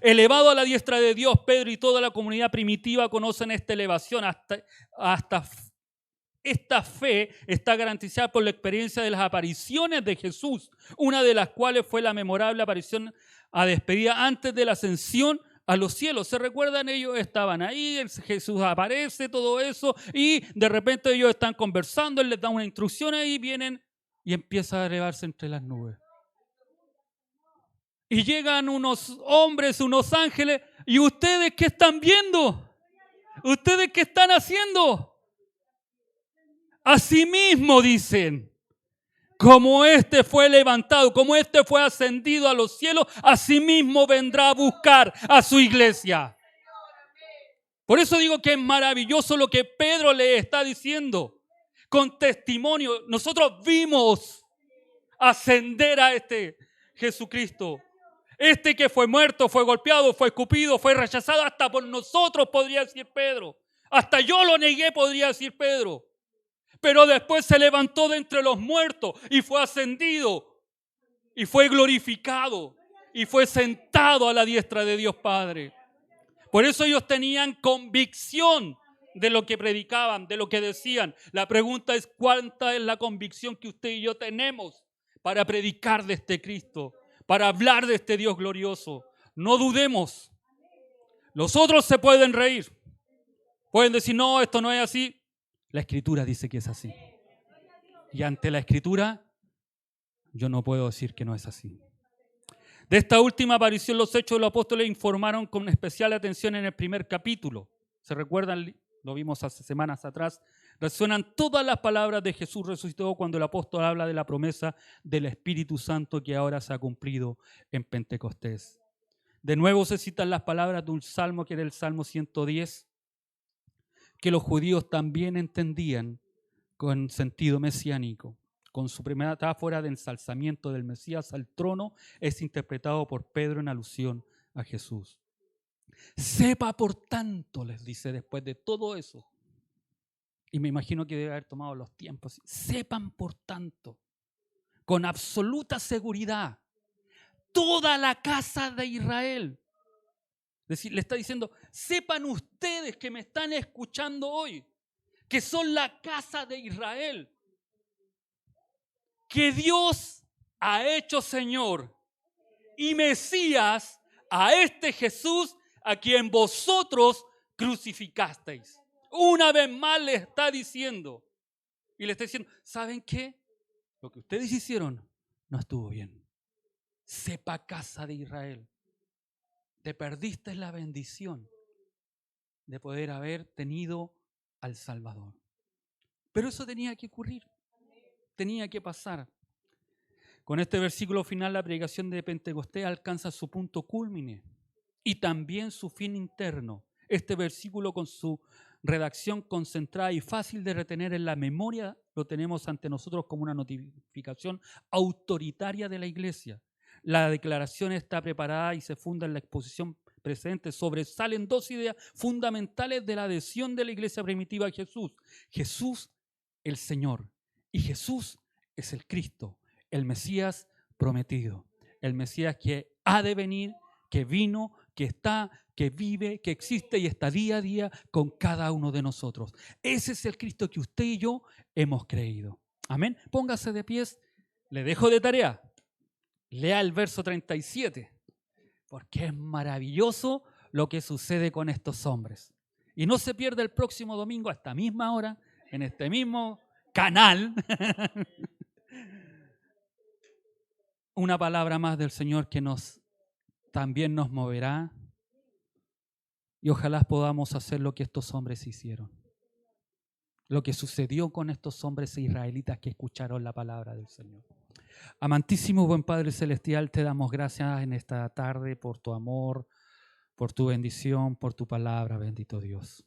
Elevado a la diestra de Dios, Pedro y toda la comunidad primitiva conocen esta elevación. Hasta esta fe está garantizada por la experiencia de las apariciones de Jesús, una de las cuales fue la memorable aparición a despedida antes de la ascensión a los cielos. ¿Se recuerdan? Ellos estaban ahí, Jesús aparece, todo eso, y de repente ellos están conversando, Él les da una instrucción y vienen y empieza a elevarse entre las nubes. Y llegan unos hombres, unos ángeles, ¿y ustedes qué están viendo? ¿Ustedes qué están haciendo? Asimismo dicen, como este fue levantado, como este fue ascendido a los cielos, asimismo vendrá a buscar a su iglesia. Por eso digo que es maravilloso lo que Pedro le está diciendo. Con testimonio, nosotros vimos ascender a este Jesucristo. Este que fue muerto, fue golpeado, fue escupido, fue rechazado, hasta por nosotros podría decir Pedro. Hasta yo lo negué, podría decir Pedro. Pero después se levantó de entre los muertos y fue ascendido y fue glorificado y fue sentado a la diestra de Dios Padre. Por eso ellos tenían convicción de lo que predicaban, de lo que decían. La pregunta es, ¿cuánta es la convicción que usted y yo tenemos para predicar de este Cristo, para hablar de este Dios glorioso? No dudemos. Los otros se pueden reír. Pueden decir, no, esto no es así. La Escritura dice que es así. Y ante la Escritura, yo no puedo decir que no es así. De esta última aparición, los Hechos de los Apóstoles informaron con especial atención en el primer capítulo. ¿Se recuerdan? Lo vimos hace semanas atrás. Resuenan todas las palabras de Jesús resucitado cuando el apóstol habla de la promesa del Espíritu Santo que ahora se ha cumplido en Pentecostés. De nuevo se citan las palabras de un salmo que era el Salmo 110, que los judíos también entendían con sentido mesiánico. Con su primera metáfora de ensalzamiento del Mesías al trono, es interpretado por Pedro en alusión a Jesús. Sepa por tanto, les dice después de todo eso, y me imagino que debe haber tomado los tiempos, sepan por tanto, con absoluta seguridad, toda la casa de Israel. Es decir, le está diciendo, sepan ustedes que me están escuchando hoy, que son la casa de Israel, que Dios ha hecho Señor y Mesías a este Jesús a quien vosotros crucificasteis. Una vez más le está diciendo, y le está diciendo, ¿saben qué? Lo que ustedes hicieron no estuvo bien. Sepa casa de Israel, te perdiste la bendición de poder haber tenido al Salvador. Pero eso tenía que ocurrir, tenía que pasar. Con este versículo final, la predicación de Pentecostés alcanza su punto cúlmine y también su fin interno. Este versículo, con su redacción concentrada y fácil de retener en la memoria, lo tenemos ante nosotros como una notificación autoritaria de la iglesia. La declaración está preparada y se funda en la exposición presente. Sobresalen dos ideas fundamentales de la adhesión de la iglesia primitiva a Jesús. Jesús, el Señor, y Jesús es el Cristo, el Mesías prometido, el Mesías que ha de venir, que vino, que está, que vive, que existe y está día a día con cada uno de nosotros. Ese es el Cristo que usted y yo hemos creído. Amén. Póngase de pies. Le dejo de tarea. Lea el verso 37, porque es maravilloso lo que sucede con estos hombres. Y no se pierda el próximo domingo a esta misma hora, en este mismo canal, una palabra más del Señor que también nos moverá, y ojalá podamos hacer lo que estos hombres hicieron, lo que sucedió con estos hombres israelitas que escucharon la palabra del Señor. Amantísimo buen Padre Celestial, te damos gracias en esta tarde por tu amor, por tu bendición, por tu palabra, bendito Dios.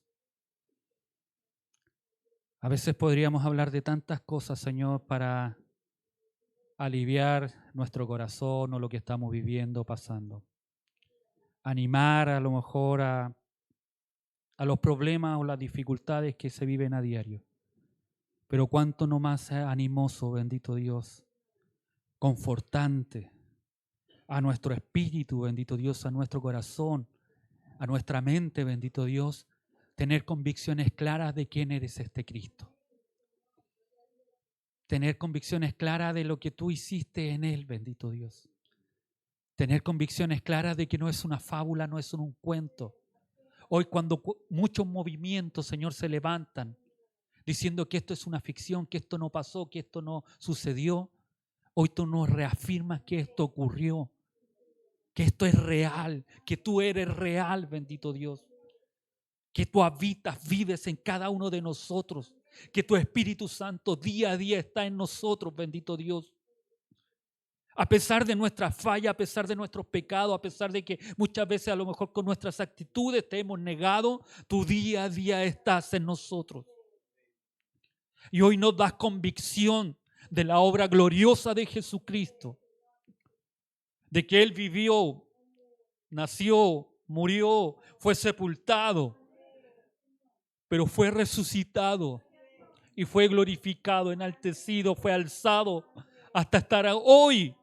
A veces podríamos hablar de tantas cosas, Señor, para aliviar nuestro corazón o lo que estamos viviendo, pasando. Animar a lo mejor a los problemas o las dificultades que se viven a diario. Pero cuánto no más animoso, bendito Dios, confortante a nuestro espíritu, bendito Dios, a nuestro corazón, a nuestra mente, bendito Dios, tener convicciones claras de quién eres este Cristo. Tener convicciones claras de lo que tú hiciste en Él, bendito Dios. Tener convicciones claras de que no es una fábula, no es un cuento. Hoy cuando muchos movimientos, Señor, se levantan diciendo que esto es una ficción, que esto no pasó, que esto no sucedió, hoy tú nos reafirmas que esto ocurrió, que esto es real, que tú eres real, bendito Dios. Que tú habitas, vives en cada uno de nosotros, que tu Espíritu Santo día a día está en nosotros, bendito Dios. A pesar de nuestra falla, a pesar de nuestros pecados, a pesar de que muchas veces a lo mejor con nuestras actitudes te hemos negado, tú día a día estás en nosotros. Y hoy nos das convicción de la obra gloriosa de Jesucristo, de que Él vivió, nació, murió, fue sepultado, pero fue resucitado y fue glorificado, enaltecido, fue alzado hasta estar hoy,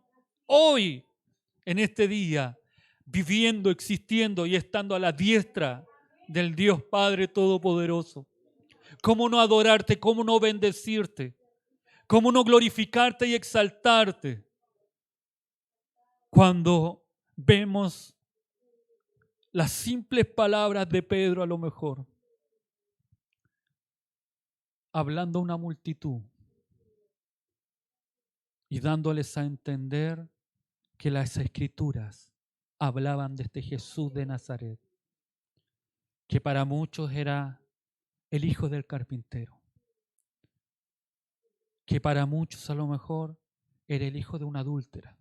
en este día, viviendo, existiendo y estando a la diestra del Dios Padre Todopoderoso. ¿Cómo no adorarte? ¿Cómo no bendecirte? ¿Cómo no glorificarte y exaltarte? Cuando vemos las simples palabras de Pedro a lo mejor, hablando a una multitud y dándoles a entender que las Escrituras hablaban de este Jesús de Nazaret, que para muchos era el hijo del carpintero, que para muchos a lo mejor era el hijo de una adúltera,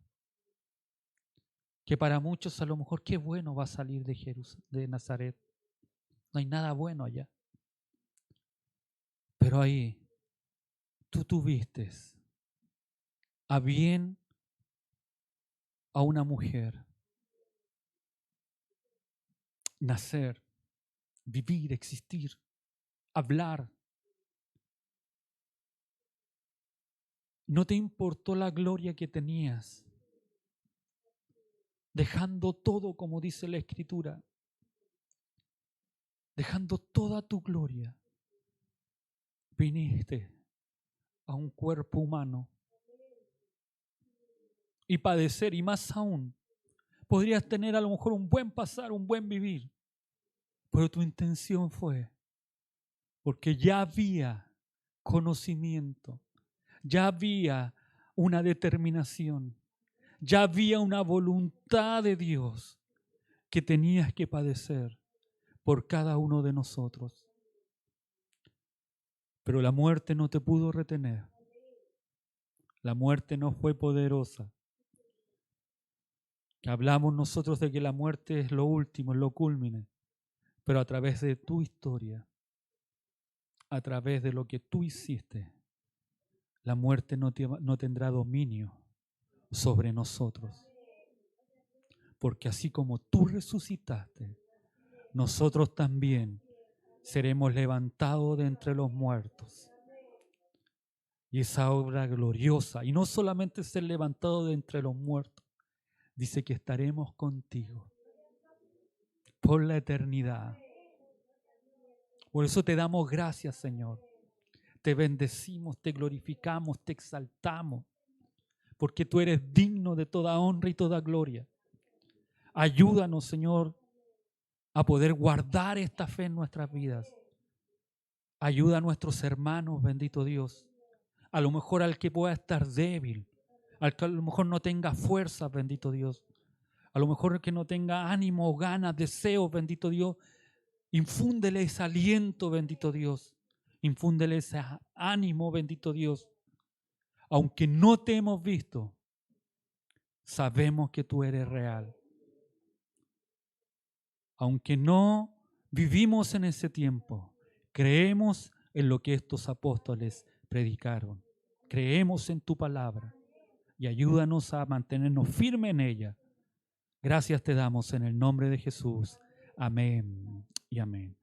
que para muchos a lo mejor qué bueno va a salir de Nazaret, no hay nada bueno allá. Pero ahí tú tuviste a bien a una mujer nacer, vivir, existir, hablar. No te importó la gloria que tenías, dejando todo, como dice la Escritura, dejando toda tu gloria, viniste a un cuerpo humano y padecer, y más aún, podrías tener a lo mejor un buen pasar, un buen vivir, pero tu intención fue, porque ya había conocimiento, ya había una determinación, ya había una voluntad de Dios que tenías que padecer por cada uno de nosotros. Pero la muerte no te pudo retener. La muerte no fue poderosa. Que hablamos nosotros de que la muerte es lo último, es lo culmine. Pero a través de tu historia, a través de lo que tú hiciste, la muerte no tendrá dominio sobre nosotros. Porque así como tú resucitaste, nosotros también seremos levantados de entre los muertos. Y esa obra gloriosa, y no solamente ser levantado de entre los muertos, dice que estaremos contigo por la eternidad. Por eso te damos gracias, Señor. Te bendecimos, te glorificamos, te exaltamos, porque tú eres digno de toda honra y toda gloria. Ayúdanos, Señor, a poder guardar esta fe en nuestras vidas. Ayuda a nuestros hermanos, bendito Dios. A lo mejor al que pueda estar débil, al que a lo mejor no tenga fuerza, bendito Dios. A lo mejor que no tenga ánimo, ganas, deseos, bendito Dios. Infúndele ese aliento, bendito Dios. Infúndele ese ánimo, bendito Dios. Aunque no te hemos visto, sabemos que tú eres real. Aunque no vivimos en ese tiempo, creemos en lo que estos apóstoles predicaron. Creemos en tu palabra y ayúdanos a mantenernos firmes en ella. Gracias te damos en el nombre de Jesús. Amén y amén.